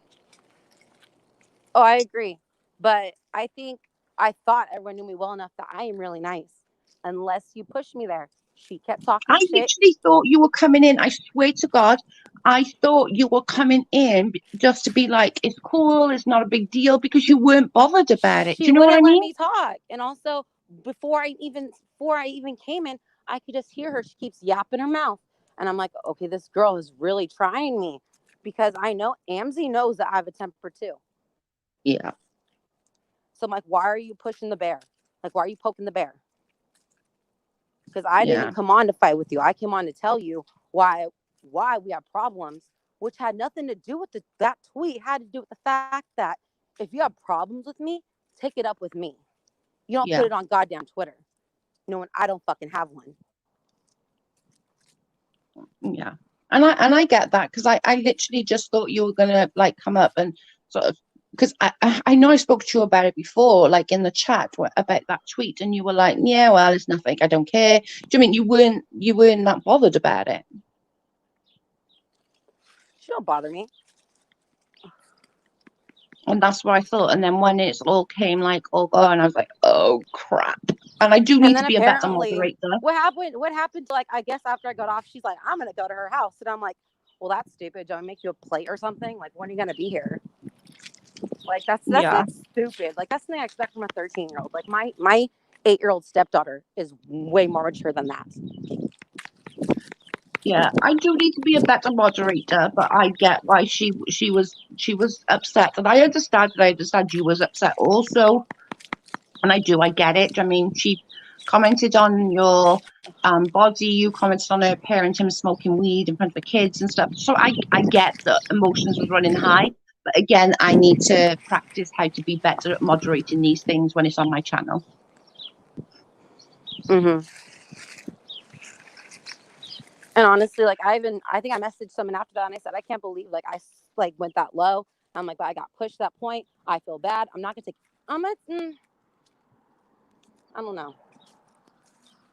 Oh, I agree. But I think I thought everyone knew me well enough that I am really nice. Unless you push me there. She kept talking I shit. literally thought you were coming in. I swear to God, I thought you were coming in just to be like, it's cool, it's not a big deal, because you weren't bothered about it. Do She you know what I wouldn't let mean? me talk. And also, before I even came in, I could just hear her. She keeps yapping her mouth. And I'm like, okay, this girl is really trying me. Because I know Amzi knows that I have a temper too. Yeah. So I'm like, why are you pushing the bear? Like, why are you poking the bear? Because I didn't come on to fight with you. I came on to tell you why we have problems, which had nothing to do with that tweet. It had to do with the fact that if you have problems with me, take it up with me. You don't put it on goddamn Twitter. When I don't fucking have one. Yeah. And I get that, because I literally just thought you were gonna like come up and sort of, because I know I spoke to you about it before, like in the chat about that tweet, and you were like, yeah, well, it's nothing, I don't care. Do you mean you weren't that bothered about it? She don't bother me. And that's what I thought. And then when it's all came like all gone, I was like, oh crap. And I do need to be a better moderator. What happened to, like, I guess after I got off, she's like, I'm gonna go to her house. And I'm like, well, that's stupid. Do I make you a plate or something? Like, when are you gonna be here? Like that's Yeah. like stupid. Like that's something I expect from a 13-year-old. Like my 8-year-old stepdaughter is way more mature than that. Yeah, I do need to be a better moderator, but I get why she was upset, and I understand. And I understand you was upset also, and I get it. I mean, she commented on your body, you commented on her parent him smoking weed in front of the kids and stuff. So I get that emotions was running high, but again, I need to practice how to be better at moderating these things when it's on my channel. Mm-hmm. And honestly, like I think I messaged someone after that, and I said, I can't believe like I like went that low. I'm like, but I got pushed to that point. I feel bad. I'm not gonna take. I don't know,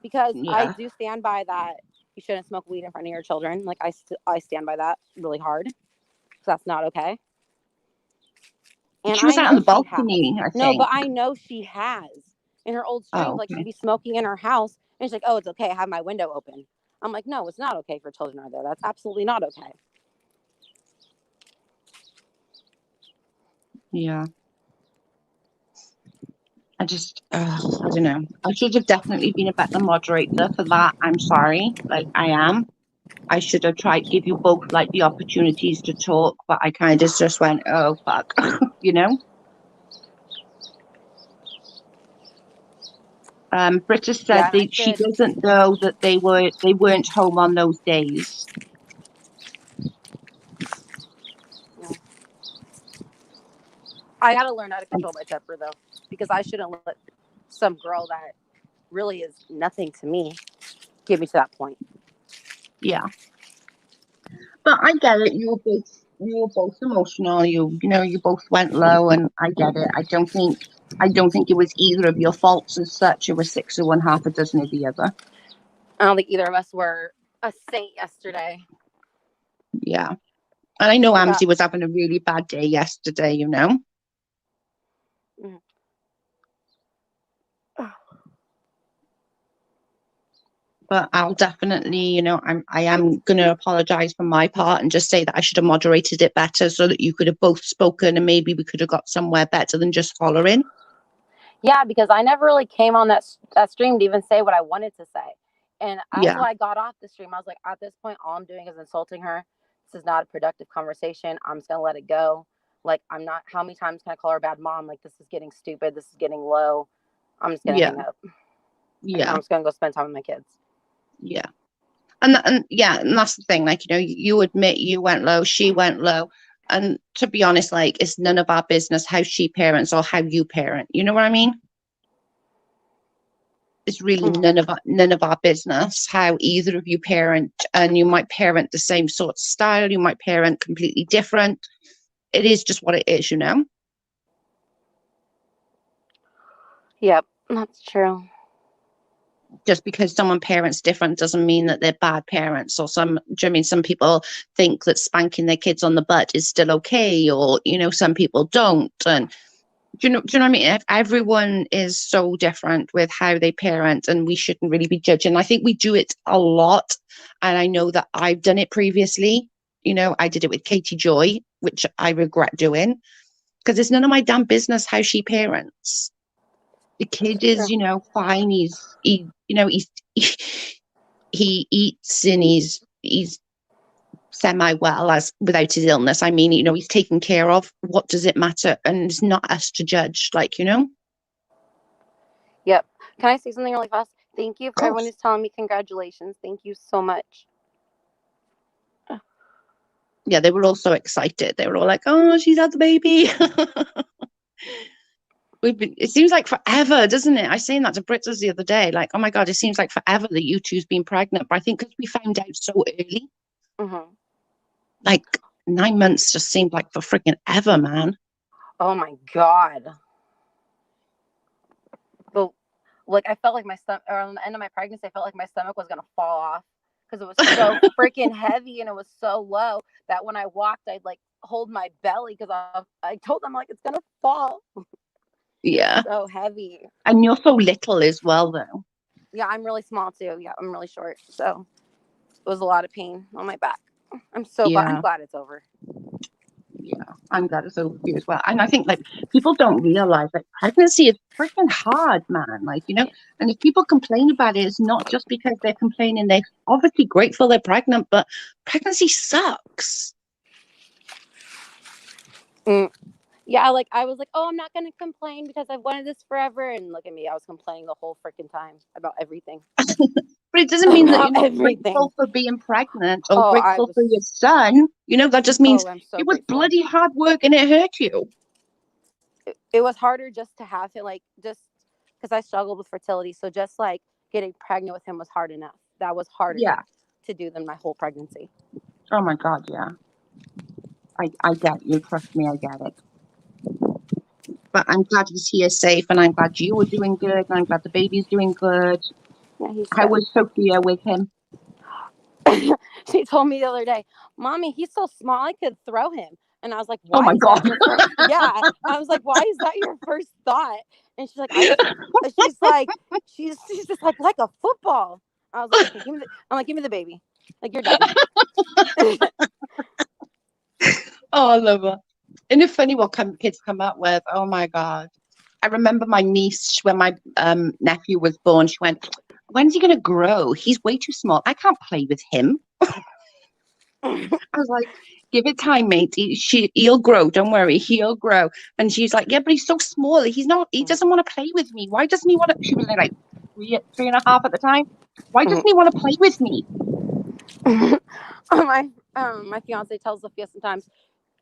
because I Yeah. do stand by that. You shouldn't smoke weed in front of your children. Like I stand by that really hard. Because that's not okay. And She was I out on know the she has. balcony, I No, but think. I know she has. In her old streams, Oh, like she'd okay. be smoking in her house, and she's like, "Oh, it's okay. I have my window open." I'm like, "No, it's not okay for children out there. That's absolutely not okay." Yeah. I don't know. I should have definitely been a better moderator for that. I'm sorry. Like, I am. I should have tried to give you both, like, the opportunities to talk, but I kind of just went, oh, fuck, you know? Britta said Yeah, I she should. doesn't know that they weren't home on those days. I got to learn how to control my temper though, because I shouldn't let some girl that really is nothing to me get me to that point. Yeah. But I get it. You were both emotional. You both went low, and I get it. I don't think it was either of your faults as such. It was six of one, half a dozen of the other. I don't think either of us were a saint yesterday. Yeah. And I know We got. Amsy was having a really bad day yesterday, you know. Mm. But I'll definitely, I am gonna apologize for my part and just say that I should have moderated it better so that you could have both spoken and maybe we could have got somewhere better than just hollering. Yeah, because I never really came on that stream to even say what I wanted to say. And that's Yeah, why I got off the stream. I was like, at this point, all I'm doing is insulting her. This is not a productive conversation. I'm just gonna let it go. Like, I'm not. How many times can I call her a bad mom? Like, this is getting stupid. This is getting low. I'm just gonna yeah, hang up, and yeah, I'm just gonna go spend time with my kids. yeah. And yeah, and that's the thing. Like, you admit you went low, she went low. And to be honest, like, it's none of our business how she parents or how you parent. You know what I mean? It's really Mm-hmm. none of our business how either of you parent, and you might parent the same sort of style, you might parent completely different. It is just what it is. Yep, that's true. Just because someone parents different doesn't mean that they're bad parents. Or some people think that spanking their kids on the butt is still okay, or some people don't. And do you know what I mean? Everyone is so different with how they parent, and we shouldn't really be judging. I think we do it a lot, and I know that I've done it previously. I did it with Katie Joy, which I regret doing, because it's none of my damn business how she parents. The kid is, True. fine. He eats, and he's semi well, as without his illness. I mean, he's taken care of. What does it matter? And it's not us to judge, Yep. Can I say something really fast? Thank you Of for everyone course. who's telling me congratulations. Thank you so much. Yeah, they were all so excited. They were all like, "Oh, she's had the baby." It seems like forever, doesn't it? I was saying that to Britta the other day, like, oh my God, it seems like forever that you two's been pregnant. But I think because we found out so early, Mm-hmm. like 9 months just seemed like for freaking ever, man. Oh my God. But like I felt like my stomach, or on the end of my pregnancy, I felt like my stomach was gonna fall off because it was so freaking heavy and it was so low that when I walked, I'd like hold my belly because I told them like it's gonna fall. It was Yeah. so heavy. And you're so little as well, though. Yeah, I'm really small too. Yeah, I'm really short, so it was a lot of pain on my back. I'm so glad. I'm Yeah. glad it's over. Yeah, I'm glad it's over for you as well. And I think like people don't realize that pregnancy is freaking hard, man. Like, and if people complain about it, it's not just because they're complaining. They're obviously grateful they're pregnant, but pregnancy sucks. Yeah, like I was like, oh, I'm not gonna complain because I've wanted this forever. And look at me, I was complaining the whole freaking time about everything. But it doesn't mean that About you're not everything. grateful for being pregnant or Oh, I grateful was. for your son. That just means Oh, I'm so it was grateful. bloody hard work and it hurt you. It was harder just to have him, like just because I struggled with fertility. So just like getting pregnant with him was hard enough. That was harder Yeah. to do than my whole pregnancy. Oh my God, yeah. I get you. Trust me, I get it. But I'm glad he's here safe, and I'm glad you were doing good, and I'm glad the baby's doing good. Yeah, he's How good. was Sophia with him? She told me the other day, Mommy, he's so small I could throw him. And I was like, Oh why my is that God. your first? Yeah. I was like, why is that your first thought? And she's like, she's just like a football. I was like, okay, I'm like, give me the baby. Like, you're done. Oh, I love her. And it's funny what kids come up with. Oh my God. I remember my niece when my nephew was born. She went, "When's he gonna grow? He's way too small. I can't play with him." I was like, "Give it time, mate. He'll grow. Don't worry, he'll grow." And she's like, "Yeah, but he's so small. He's not. He doesn't want to play with me. Why doesn't he want to?" She was like three and a half at the time. Why doesn't he want to play with me? My fiance tells Sophia sometimes,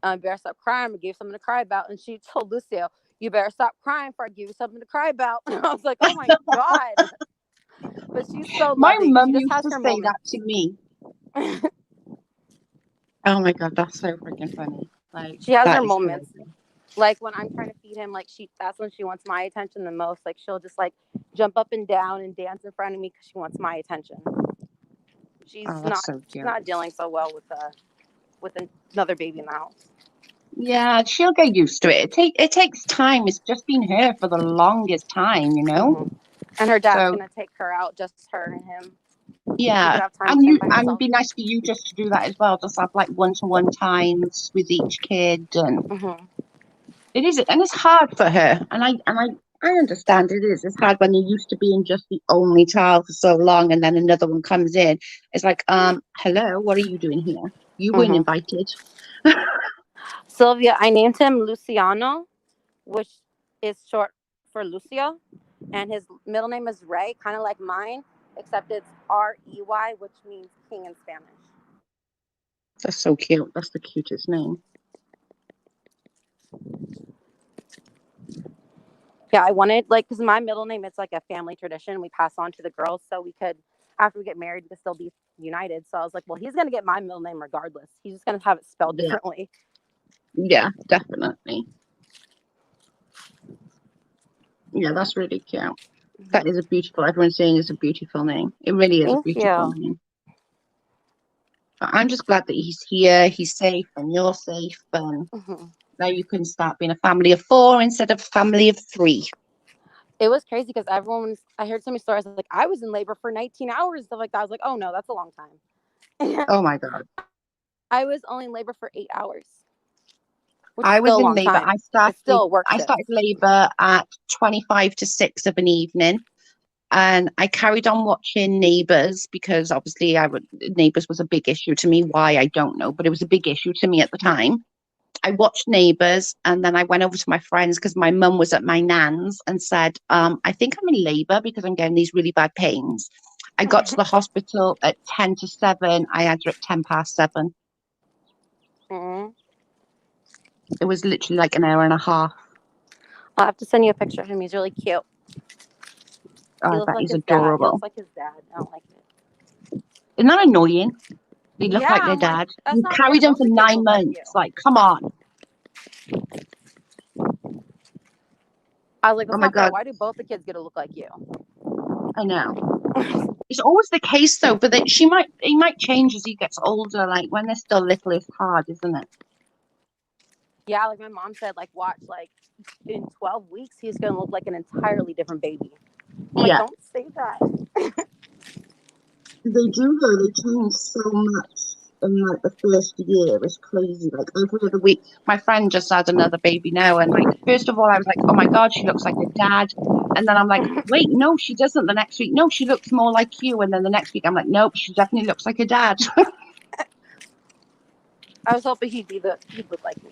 you better stop crying. I'm gonna give you something to cry about. And she told Lucille, you better stop crying before I give you something to cry about. And I was like, oh my God. But she's so My loving. mum She just used has to her say that moments. to me. Oh my God, that's so freaking funny. Like, She has her that is moments. hilarious. Like when I'm trying to feed him, like that's when she wants my attention the most. Like she'll just like jump up and down and dance in front of me because she wants my attention. She's Oh, that's not so she's cute. not dealing so well with another baby in the house. Yeah, she'll get used to it. It takes time. It's just been her for the longest time. Mm-hmm. And her dad's So gonna take her out, just her and him. She could yeah, have time with and him you by and it'd herself. be nice for you just to do that as well. Just have like one-to-one times with each kid, and Mm-hmm. it is, and it's hard for her. And I understand it is. It's hard when you're used to being just the only child for so long, and then another one comes in. It's like, hello, what are you doing here? You weren't Mm-hmm. invited. Sylvia, I named him Luciano, which is short for Lucio, and his middle name is Ray, kind of like mine, except it's Rey, which means king in Spanish. That's so cute. That's the cutest name. Yeah, I wanted because my middle name it's like a family tradition. We pass on to the girls, so we could after we get married, we could still be united. So I was like, well, he's gonna get my middle name regardless. He's just gonna have it spelled Yeah, differently. yeah, definitely. Yeah, that's really cute. That Mm-hmm. is a beautiful. Everyone's saying it's a beautiful name. It really is a Thank beautiful you. name. But I'm just glad that he's here, he's safe, and you're safe, and Mm-hmm. now you can start being a family of four instead of a family of three. It was crazy because I heard so many stories like I was in labor for 19 hours, stuff like that. I was like, oh no, that's a long time. Oh my God. I was only in labor for 8 hours, which is I was still a in long labor. time. It's still a work I shift. started labor at 25 to 6 of an evening. And I carried on watching Neighbours because obviously Neighbours was a big issue to me. Why, I don't know, but it was a big issue to me at the time. I watched Neighbours and then I went over to my friends because my mum was at my nan's and said, I think I'm in labour because I'm getting these really bad pains. I got to the hospital at 10 to 7. I had her at 10 past 7. Mm-hmm. It was literally like an hour and a half. I'll have to send you a picture of him. He's really cute. He Oh, looks that like is his dad. He adorable. looks like his dad. I don't like it. Isn't that annoying? They look Yeah, like their I'm like, dad. that's You not fair. carried them Both for the kids nine look like you. months. Like, come on. I was like, Oh that's my not fair. God, Why do both the kids get to look like you? I know. It's always the case though, but he might change as he gets older. Like when they're still little, it's hard, isn't it? Yeah, like my mom said, like watch, like in 12 weeks, he's gonna look like an entirely different baby. I'm like, Yeah, don't say that. they do though. They change so much. in like the first year is crazy. Like every other week, my friend just had another baby now, and like first of all, I was like, oh my god, she looks like a dad, and then I'm like, wait, no, she doesn't. The next week, no, she looks more like you, and then the next week, I'm like, nope, she definitely looks like a dad. I was hoping he'd look like me.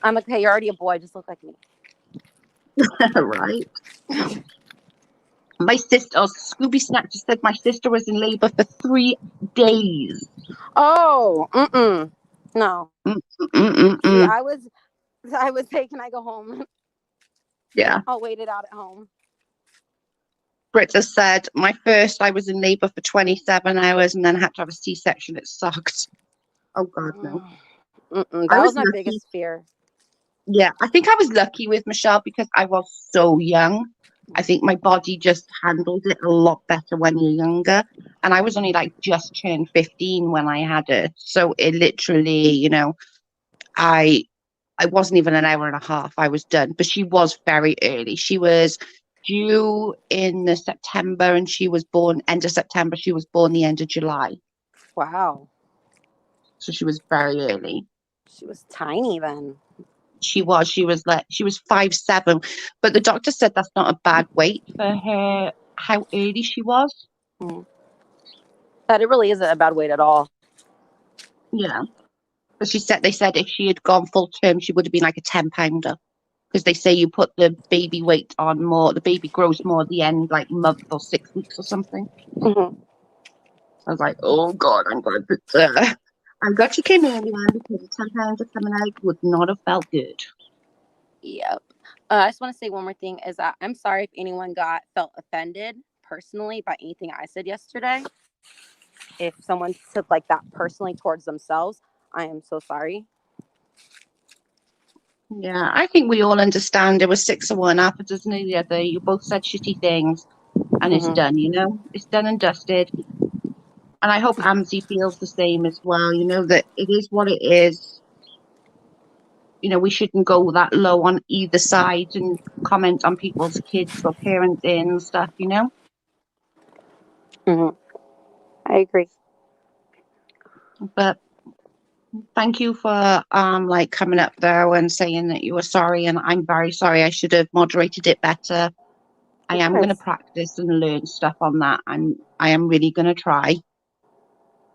I'm like, hey, you're already a boy, just look like me. Right. My sister, oh, Scooby Snack just said my sister was in labor for 3 days. Oh, no. See, Mm-mm-mm. I was hey, can I go home? Yeah. I'll wait it out at home. Britta said, my first, I was in labor for 27 hours and then had to have a C-section. It sucked. Oh, God, no. I That was was my lucky. biggest fear. Yeah, I think I was lucky with Michelle because I was so young. I think my body just handled it a lot better when you're younger. And I was only like just turned 15 when I had it. So it literally, I I wasn't even an hour and a half. I was done. But she was very early. She was due in the September and she was born end of September. She was born the end of July. Wow. So she was very early. She was tiny then. She was 5'7", but the doctor said that's not a bad weight for her, how early she was. Mm. That it really isn't a bad weight at all. Yeah. But they said if she had gone full term, she would have been like a 10-pounder. Because they say you put the baby weight on more, the baby grows more at the end, like month or 6 weeks or something. Mm-hmm. I was like, oh God, I'm glad she came early then because the 10 pounder coming out would not have felt good. Yep. I just want to say one more thing is that I'm sorry if anyone felt offended personally by anything I said yesterday. If someone took like that personally towards themselves, I am so sorry. Yeah, I think we all understand it was 6 of one, half a dozen of the other. You both said shitty things and it's Mm-hmm. done, It's done and dusted. And I hope Amzi feels the same as well, that it is what it is. We shouldn't go that low on either side and comment on people's kids or parenting and stuff. Mm-hmm. I agree. But thank you for like coming up there and saying that you were sorry, and I'm very sorry. I should have moderated it better. I Of am going to course. practice and learn stuff on that. I am really going to try.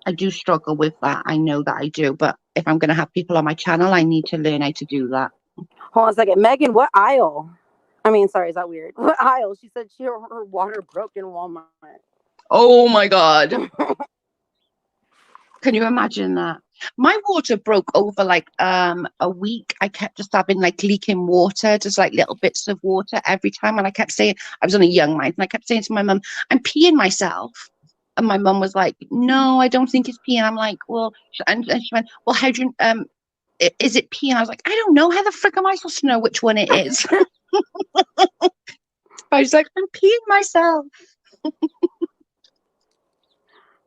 I do struggle with that. I know that I do, but if I'm going to have people on my channel, I need to learn how to do that. Hold on a second. Megan, what aisle? I mean, sorry, is that weird? What aisle? She said her water broke in Walmart. Oh my God. Can you imagine that? My water broke over like a week. I kept just having like leaking water, just like little bits of water every time. And I kept saying, I was on a young mind, and I kept saying to my mum, I'm peeing myself. And my mum was like, no, I don't think it's pee. And I'm like, well, and she went, well, how do you, is it pee? And I was like, I don't know. How the frick am I supposed to know which one it is? I was like, I'm peeing myself.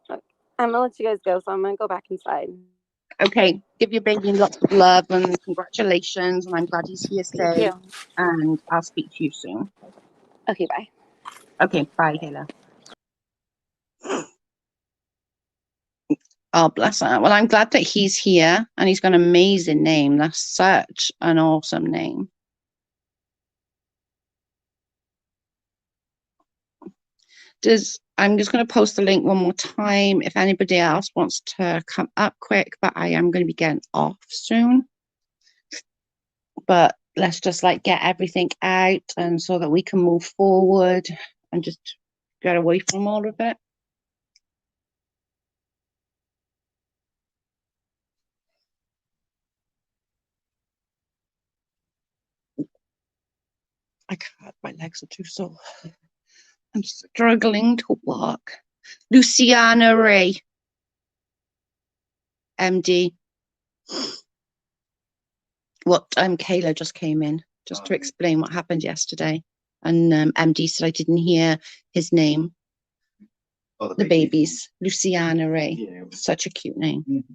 I'm gonna let you guys go, so I'm gonna go back inside. Okay, give your baby lots of love and congratulations. And I'm glad he's here Thank safe. you. And I'll speak to you soon. Okay, bye. Okay, bye, Kayla. Oh, bless her. Well, I'm glad that he's here and he's got an amazing name. That's such an awesome name. I'm just going to post the link one more time if anybody else wants to come up quick, but I am going to be getting off soon. But let's just like get everything out and so that we can move forward and just get away from all of it. I can't, my legs are too sore. I'm struggling to walk. Luciana Ray, MD. What Kayla just came in just to explain what happened yesterday. And MD said I didn't hear his name. Oh, the babies. Luciana Ray. Yeah. Such a cute name. Mm-hmm.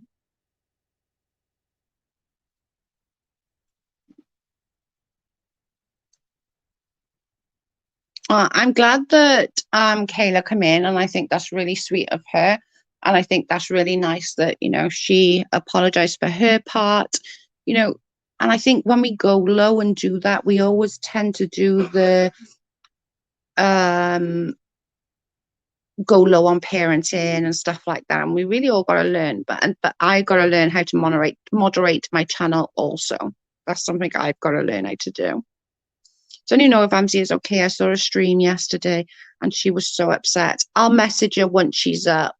I'm glad that Kayla came in, and I think that's really sweet of her. And I think that's really nice that, she apologized for her part, you know, and I think when we go low and do that, we always tend to do the um go low on parenting and stuff like that. And we really all got to learn, but I got to learn how to moderate my channel also. That's something I've got to learn how to do. So you know if Amzi is okay. I saw a stream yesterday and she was so upset. I'll message her once she's up.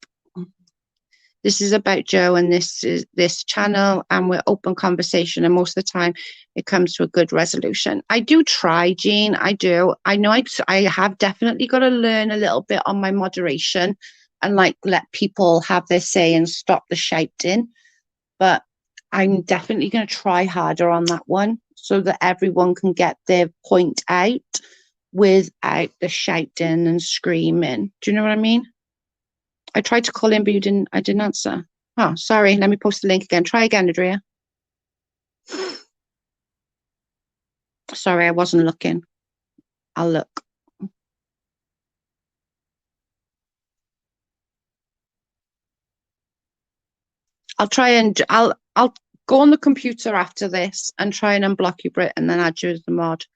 This is about Joe and this is this channel, and we're open conversation, and most of the time it comes to a good resolution. I do try, Jean. I do. I know I have definitely got to learn a little bit on my moderation and like let people have their say and stop the shouting. But I'm definitely going to try harder on that one so that everyone can get their point out without the shouting and screaming. Do you know what I mean? I tried to call in, but I didn't answer. Oh, sorry. Let me post the link again. Try again, Adria. Sorry, I wasn't looking. I'll look. I'll try and I'll go on the computer after this and try and unblock you, Brit, and then add you as the mod.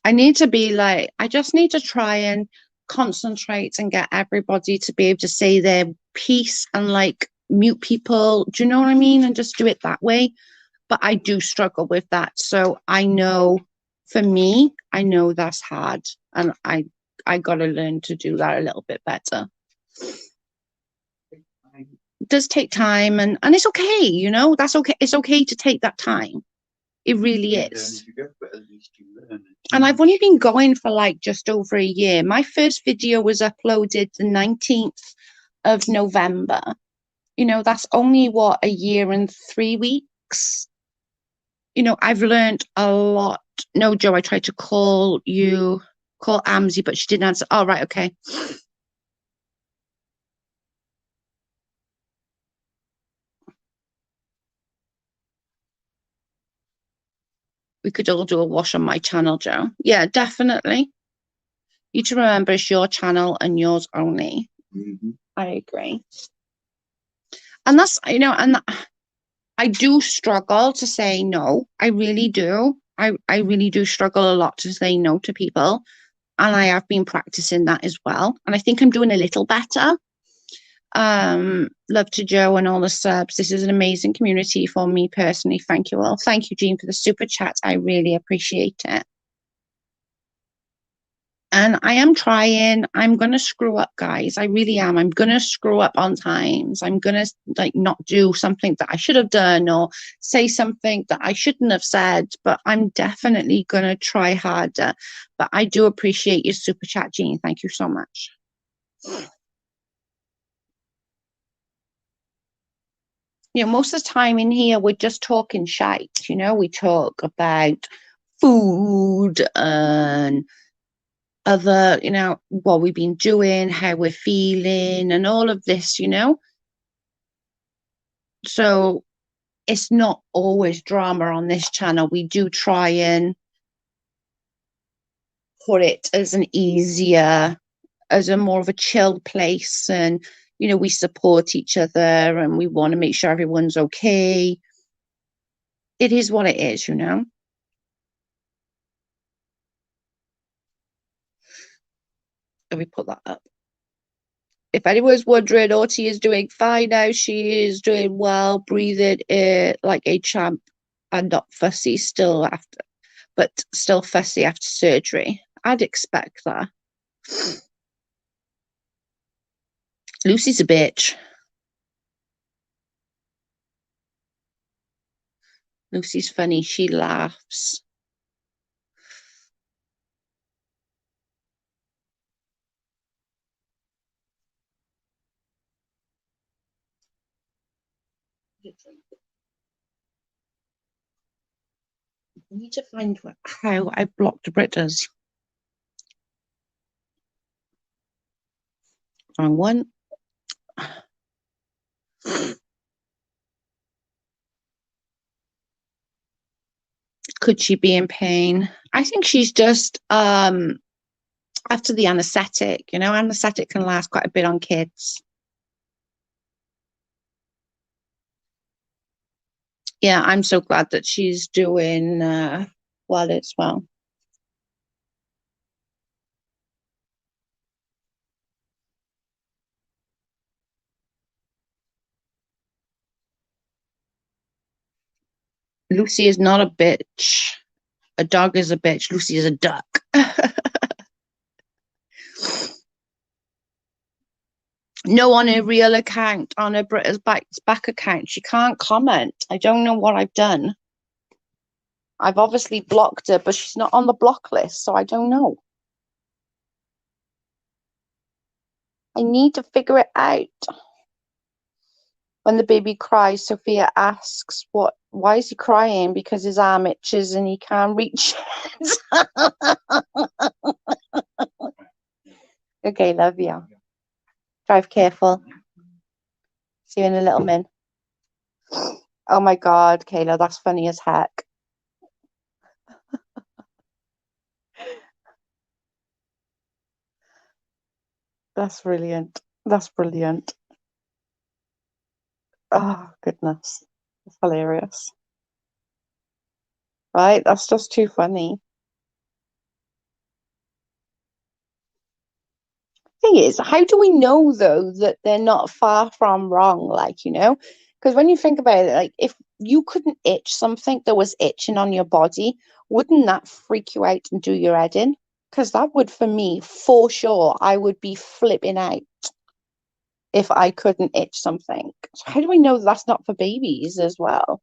I need to be like, I just need to try and concentrate and get everybody to be able to say their piece and like mute people. Do you know what I mean? And just do it that way. But I do struggle with that. So I know for me, I know that's hard. And I got to learn to do that a little bit better. It does take time and it's okay, that's okay. It's okay to take that time. It really is. And I've only been going for like just over a year. My first video was uploaded the 19th of November. That's only what, a year and 3 weeks. I've learned a lot. No, Joe, I tried to call Amzi, but she didn't answer. Oh, right, okay. We could all do a wash on my channel, Joe. Yeah, definitely. You to remember it's your channel and yours only. Mm-hmm. I agree. And that's, and I do struggle to say no. I really do. I really do struggle a lot to say no to people. And I have been practicing that as well. And I think I'm doing a little better. Love to Joe and all the subs. This is an amazing community for me personally. Thank you all. Thank you, Jean, for the super chat. I really appreciate it. And I am trying. I'm going to screw up, guys. I really am. I'm going to screw up on times. I'm going to not do something that I should have done or say something that I shouldn't have said, but I'm definitely going to try harder. But I do appreciate your super chat, Jean. Thank you so much. Most of the time in here, we're just talking shite. We talk about food and other, what we've been doing, how we're feeling, and all of this, So it's not always drama on this channel. We do try and put it as a more of a chilled place, and we support each other and we want to make sure everyone's okay. It is what it is, Let me put that up. If anyone's wondering, Auntie is doing fine now. She is doing well, breathing like a champ and not fussy but still fussy after surgery. I'd expect that. Lucy's a bitch. Lucy's funny. She laughs. I need to find how I blocked Britta's. Wrong one. Could she be in pain? I think she's just after the anesthetic. Anesthetic can last quite a bit on kids. Yeah, I'm so glad that she's doing well as well. Lucy is not a bitch. A dog is a bitch. Lucy is a duck. No, on her real account, on her Brita's back account, she can't comment. I don't know what I've done. I've obviously blocked her, but she's not on the block list, so I don't know. I need to figure it out. When the baby cries, Sophia asks, why is he crying? Because his arm itches and he can't reach it. Okay, love you. Drive careful. See you in a little minute. Oh my God, Kayla, that's funny as heck. That's brilliant. That's brilliant. Oh, goodness. That's hilarious. Right? That's just too funny. Thing is, how do we know though that they're not far from wrong? Like, because when you think about it, like if you couldn't itch something that was itching on your body, wouldn't that freak you out and do your head in? Because that would, for me, for sure, I would be flipping out if I couldn't itch something. So how do we know that's not for babies as well?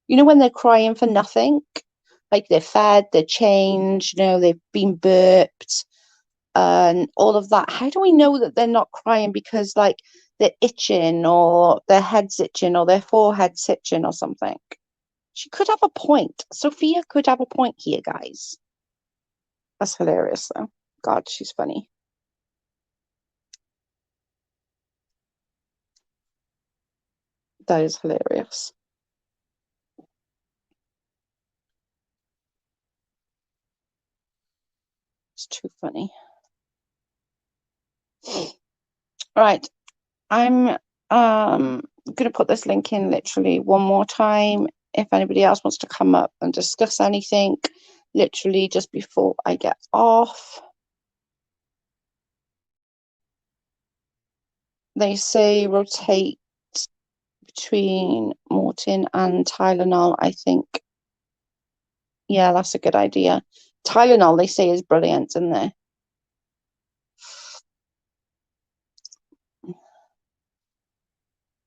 When they're crying for nothing, like they're fed, they're changed, they've been burped and all of that. How do we know that they're not crying because like they're itching or their head's itching or their forehead's itching or something? She could have a point. Sophia could have a point here, guys. That's hilarious though. God, she's funny. That is hilarious. It's too funny. All right. I'm gonna put this link in literally one more time. If anybody else wants to come up and discuss anything, literally just before I get off. They say rotate between Mortin and Tylenol, I think. Yeah, that's a good idea. Tylenol, they say, is brilliant, isn't there?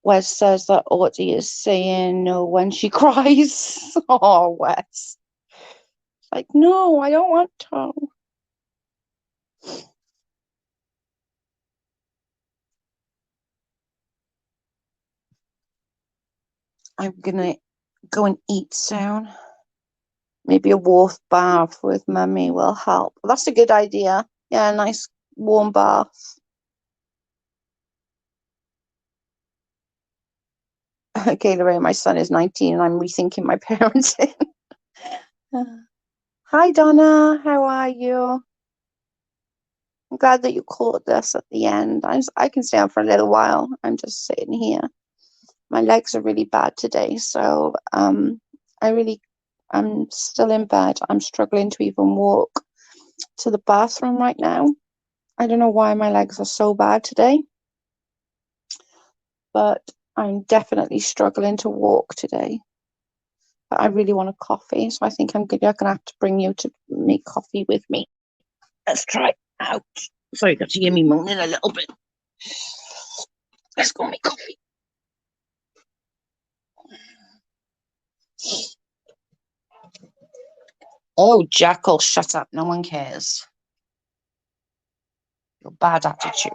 Wes says that Audie is saying no when she cries. Oh, Wes. Like, no, I don't want to. I'm gonna go and eat soon. Maybe a warm bath with mummy will help. That's a good idea. Yeah, a nice warm bath. Okay, Lorraine, my son is 19 and I'm rethinking my parenting. Hi, Donna. How are you? I'm glad that you caught this at the end. I can stay on for a little while. I'm just sitting here. My legs are really bad today, so I'm still in bed. I'm struggling to even walk to the bathroom right now. I don't know why my legs are so bad today, but I'm definitely struggling to walk today. But I really want a coffee, so I think I'm gonna have to bring you to make coffee with me. Let's try it out. Sorry, got to hear me moaning a little bit. Let's go make coffee. Oh, Jackal, shut up. No one cares. Your bad attitude.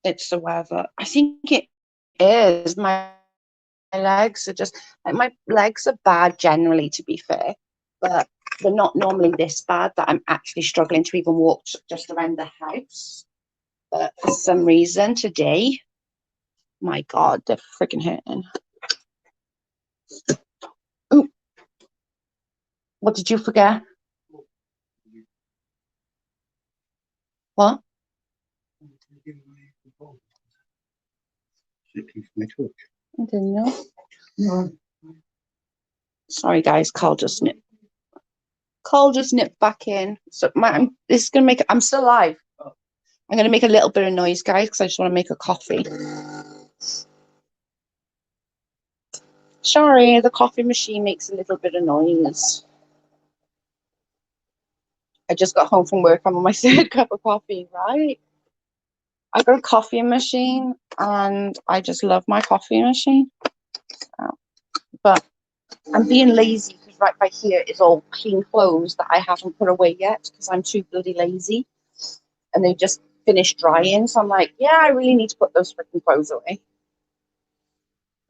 It's the weather. I think it is. My legs are just like my legs are bad generally, to be fair, but they're not normally this bad that I'm actually struggling to even walk just around the house. But for some reason today, my God, they're freaking hurting. Ooh, what did you forget? What? My torch. I didn't know. No. Sorry, guys. Carl just nipped back in. So this is gonna make. I'm still live. I'm gonna make a little bit of noise, guys, because I just want to make a coffee. Sorry, the coffee machine makes a little bit of noise. I just got home from work. I'm on my third cup of coffee, right? I got a coffee machine, and I just love my coffee machine. But I'm being lazy because right by here is all clean clothes that I haven't put away yet because I'm too bloody lazy. And they just finished drying. So I'm like, yeah, I really need to put those freaking clothes away.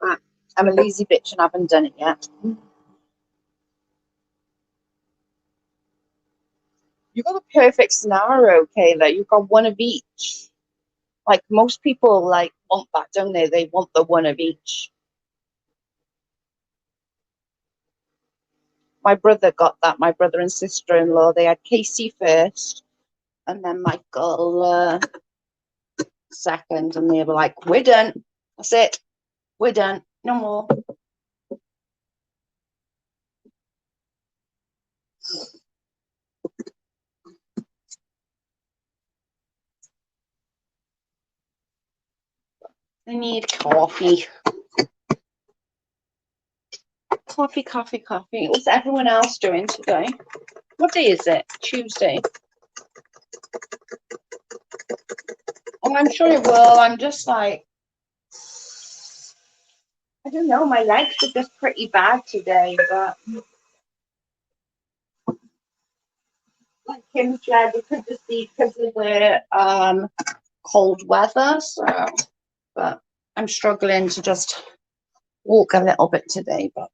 But I'm a lazy bitch and I haven't done it yet. You got the perfect scenario, Kayla. You've got one of each. Like most people like want that, don't they? They want the one of each. My brother got that. My brother and sister-in-law. They had Casey first, and then Michael second, and they were like, "We're done. That's it. We're done. No more." I need coffee. Coffee, coffee, coffee. What's everyone else doing today? What day is it? Tuesday. Oh, I'm sure it will. I'm just like, I don't know. My legs are just pretty bad today, but like Kim said, it could just be because of the cold weather. So, but I'm struggling to just walk a little bit today, but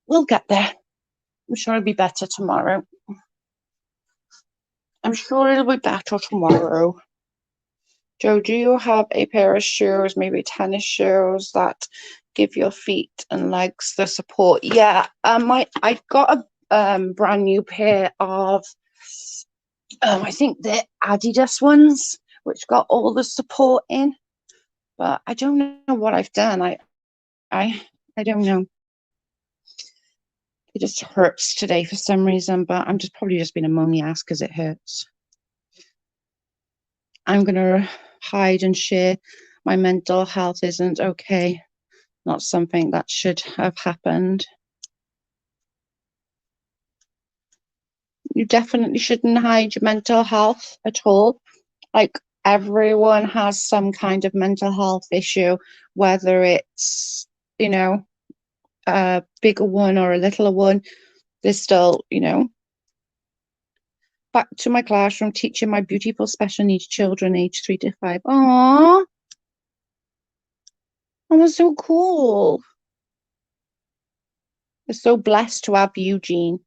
we'll get there. I'm sure it'll be better tomorrow. I'm sure it'll be better tomorrow. Joe, do you have a pair of shoes, maybe tennis shoes that give your feet and legs the support? Yeah, I got a brand new pair of I think they're Adidas ones, which got all the support in. But I don't know what I've done. I don't know. It just hurts today for some reason, but I'm just probably just being a moany ass because it hurts. I'm gonna hide and share. My mental health isn't okay. Not something that should have happened. You definitely shouldn't hide your mental health at all. Like everyone has some kind of mental health issue, whether it's, a bigger one or a littler one. There's still, back to my classroom teaching my beautiful special needs children aged 3 to 5. Aww. That was so cool. They're so blessed to have you, Jean.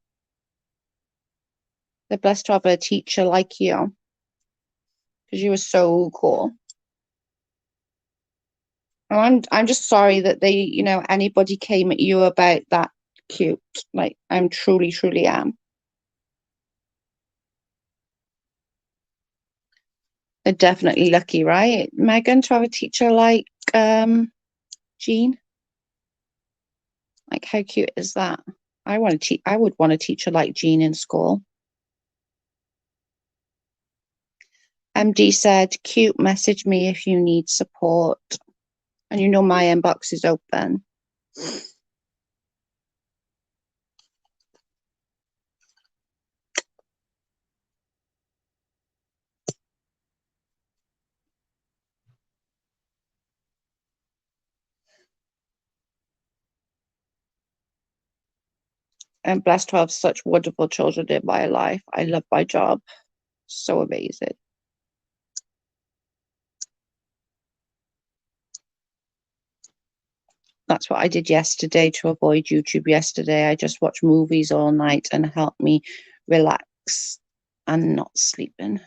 They're blessed to have a teacher like you because you were so cool. I'm just sorry that anybody came at you about that cute. Like I'm truly, truly am. They're definitely lucky, right, Megan, to have a teacher like Jean? Like how cute is that? I would want a teacher like Jean in school. MD said, cute, message me if you need support. And my inbox is open. I'm blessed to have such wonderful children in my life. I love my job. So amazing. That's what I did yesterday to avoid YouTube yesterday. I just watched movies all night and helped me relax and not sleeping.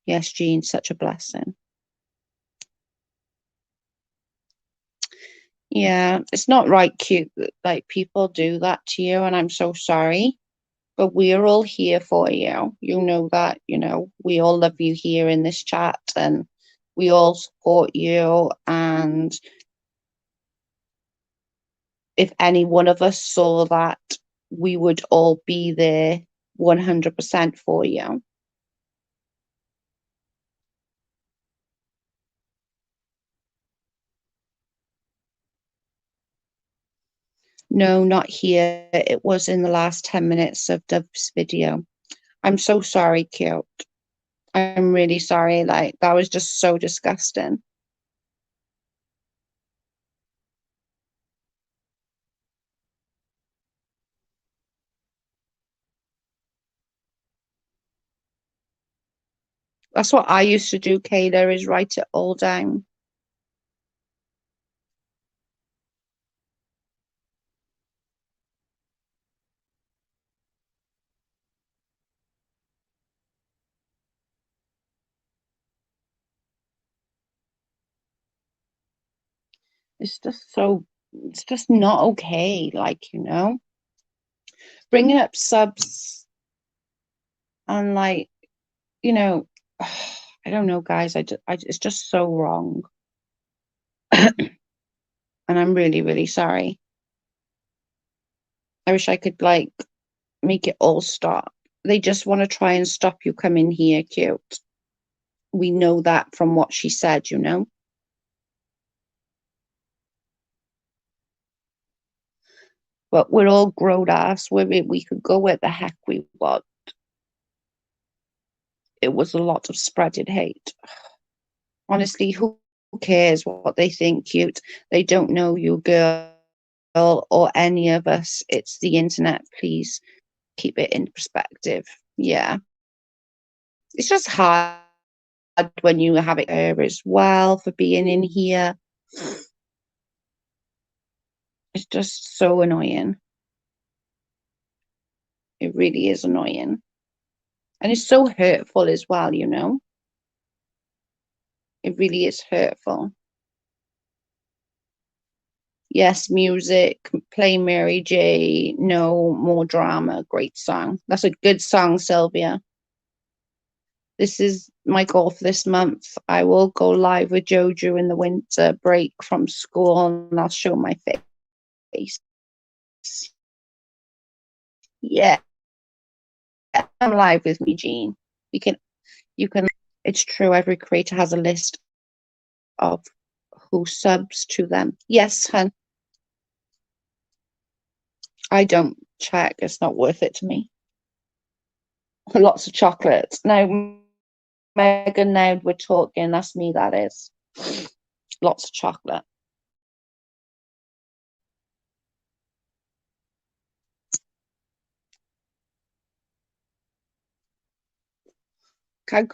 Yes, Jean, such a blessing. Yeah, it's not right, cute, that like people do that to you, and I'm so sorry. but we are all here for you. You know that, we all love you here in this chat and we all support you. And if any one of us saw that, we would all be there 100% for you. No, not here. It was in the last 10 minutes of Dove's video. I'm so sorry, Cute. I'm really sorry. Like, that was just so disgusting. That's what I used to do, Kayla, is write it all down. It's just not okay. Like, bringing up subs and like, you know, I don't know, guys. It's just so wrong. And I'm really, really sorry. I wish I could like make it all stop. They just want to try and stop you coming here, Cute. We know that from what she said, But we're all grown ass. We could go where the heck we want. It was a lot of spreading hate. Honestly, who cares what they think, Cute? They don't know you, girl, or any of us. It's the internet. Please keep it in perspective. Yeah. It's just hard when you have it here as well for being in here. It's just so annoying. It really is annoying. And it's so hurtful as well, It really is hurtful. Yes, music, play Mary J. No more drama. Great song. That's a good song, Sylvia. This is my goal for this month. I will go live with Jojo in the winter break from school and I'll show my face. Yeah. I'm live with me, Jean. You can, it's true, every creator has a list of who subs to them. Yes, hun. I don't check. It's not worth it to me. Lots of chocolates. Now, Megan, now we're talking. That's me, that is. Lots of chocolate. Can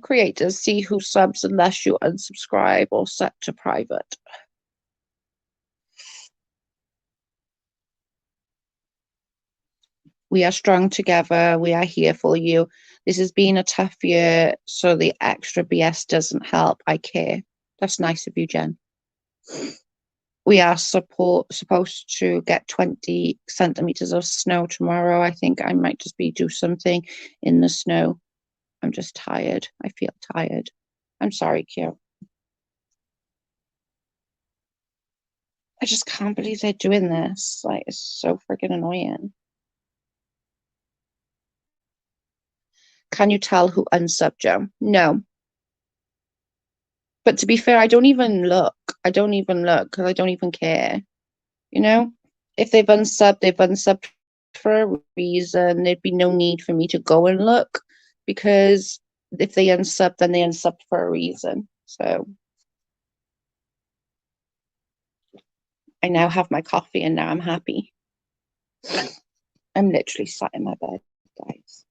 creators see who subs unless you unsubscribe or set to private? We are strong together. We are here for you. This has been a tough year, so the extra BS doesn't help. I care. That's nice of you, Jen. We are supposed to get 20 centimeters of snow tomorrow. I think I might just do something in the snow. I'm just tired. I feel tired. I'm sorry, Kira. I just can't believe they're doing this. Like, it's so freaking annoying. Can you tell who unsubbed you? No. But to be fair, I don't even look. I don't even look because I don't even care. If they've unsubbed for a reason. There'd be no need for me to go and look because if they unsub, then they unsubbed for a reason. So I now have my coffee and now I'm happy. I'm literally sat in my bed, guys,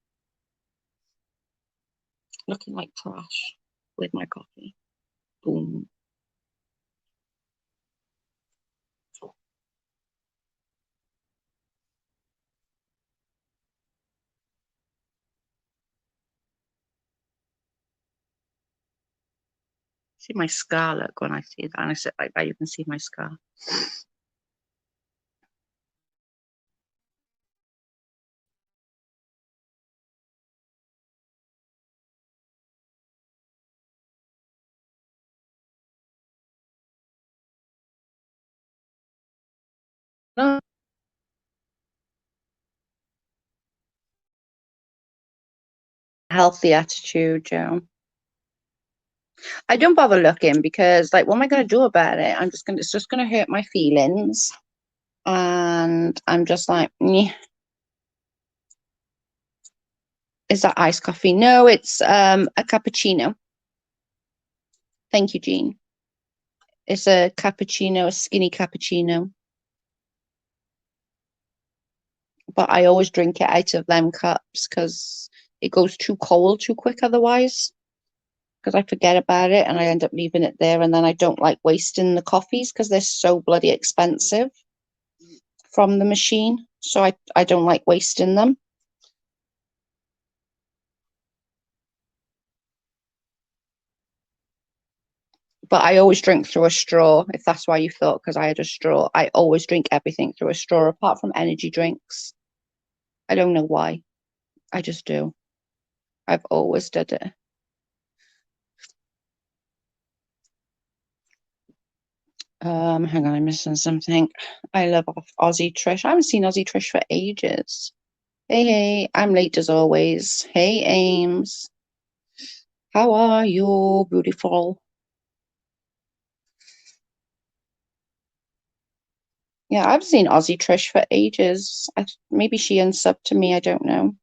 looking like trash with my coffee. Boom. See my scar, look, when I see that. And I sit like that, you can see my scar. No, healthy attitude, Joe. I don't bother looking because, like, what am I going to do about it? It's just going to hurt my feelings. And I'm just like, "Nyeh." Is that iced coffee? No, it's a cappuccino. Thank you, Jean. It's a cappuccino, a skinny cappuccino. But I always drink it out of them cups because it goes too cold too quick otherwise. Because I forget about it and I end up leaving it there, and then I don't like wasting the coffees because they're so bloody expensive from the machine. So I don't like wasting them. But I always drink through a straw, if that's why you thought, because I had a straw. I always drink everything through a straw, apart from energy drinks. I don't know why. I just do. I've always did it. Hang on, I'm missing something. I love Aussie Trish. I haven't seen Aussie Trish for ages. Hey, hey, I'm late as always. Hey, Ames. How are you, beautiful? Yeah, I've seen Aussie Trish for ages. Maybe she unsubbed to me. I don't know.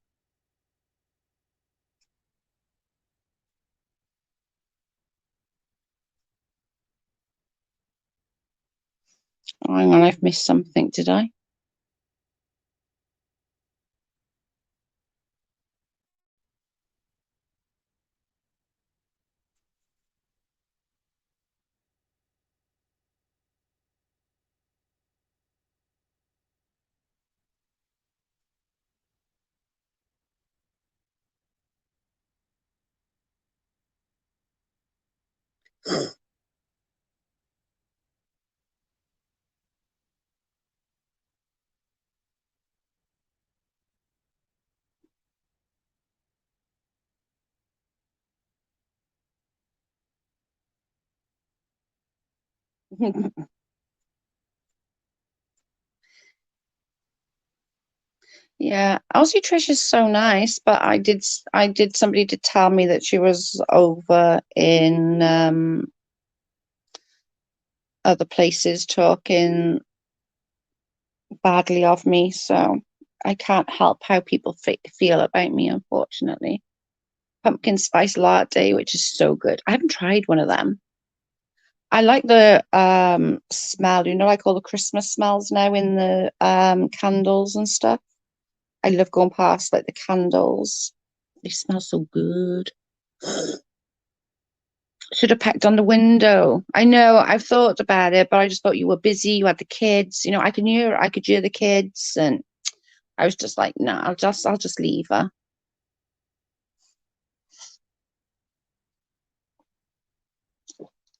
Oh, hang on, I've missed something, did I? Yeah, Aussie Trish is so nice, but somebody did tell me that she was over in other places talking badly of me, so I can't help how people feel about me, unfortunately. Pumpkin spice latte, which is so good. I haven't tried one of them. I like the smell, like all the Christmas smells now in the candles and stuff. I love going past like the candles. They smell so good. Should have packed on the window. I know, I've thought about it, but I just thought you were busy. You had the kids. I could hear the kids, and I was just like, no, I'll just leave her.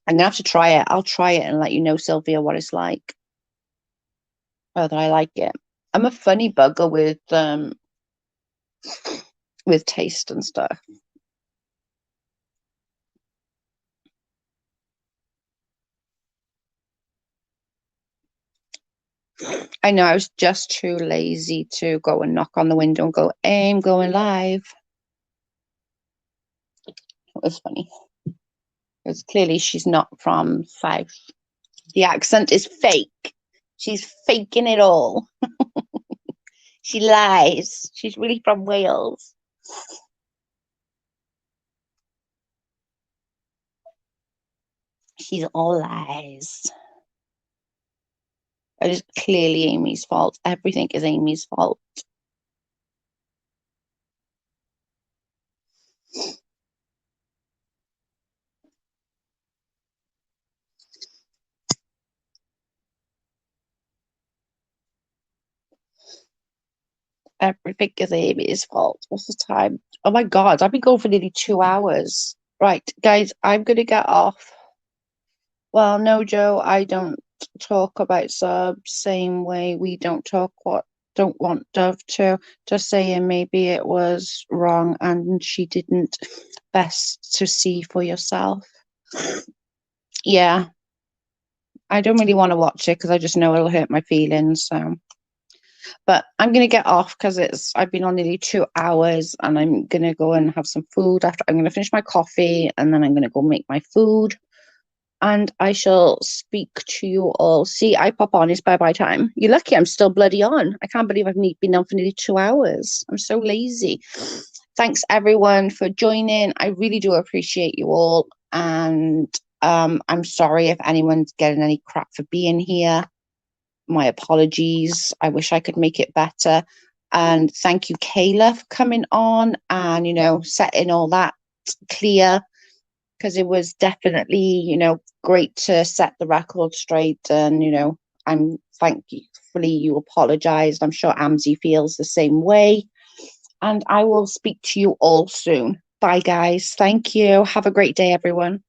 I'm gonna have to try it. I'll try it and let you know, Sylvia, what it's like. Whether I like it. I'm a funny bugger with taste and stuff. I know I was just too lazy to go and knock on the window and go, hey, I'm going live. It was funny. Because clearly she's not from South. The accent is fake. She's faking it all. She lies. She's really from Wales. She's all lies. It is clearly Amy's fault. Everything is Amy's fault. Everything is Amy's fault. What's the time? Oh my God, I've been going for nearly 2 hours. Right, guys, I'm gonna get off. Well, no, Joe, I don't talk about subs same way we don't want Dove to. Just saying maybe it was wrong and she didn't. Best to see for yourself. Yeah, I don't really want to watch it because I just know it'll hurt my feelings. So, but I'm gonna get off because I've been on nearly 2 hours, and I'm gonna go and have some food after. I'm gonna finish my coffee, and then I'm gonna go make my food, and I shall speak to you all. See, I pop on. It's bye-bye time. You're lucky I'm still bloody on. I can't believe I've been on for nearly 2 hours. I'm so lazy. Thanks everyone for joining. I really do appreciate you all. And I'm sorry if anyone's getting any crap for being here. My apologies. I wish I could make it better. And thank you, Kayla, for coming on and, setting all that clear, because it was definitely, great to set the record straight. And, I'm thankfully you apologized. I'm sure Amzi feels the same way. And I will speak to you all soon. Bye, guys. Thank you. Have a great day, everyone.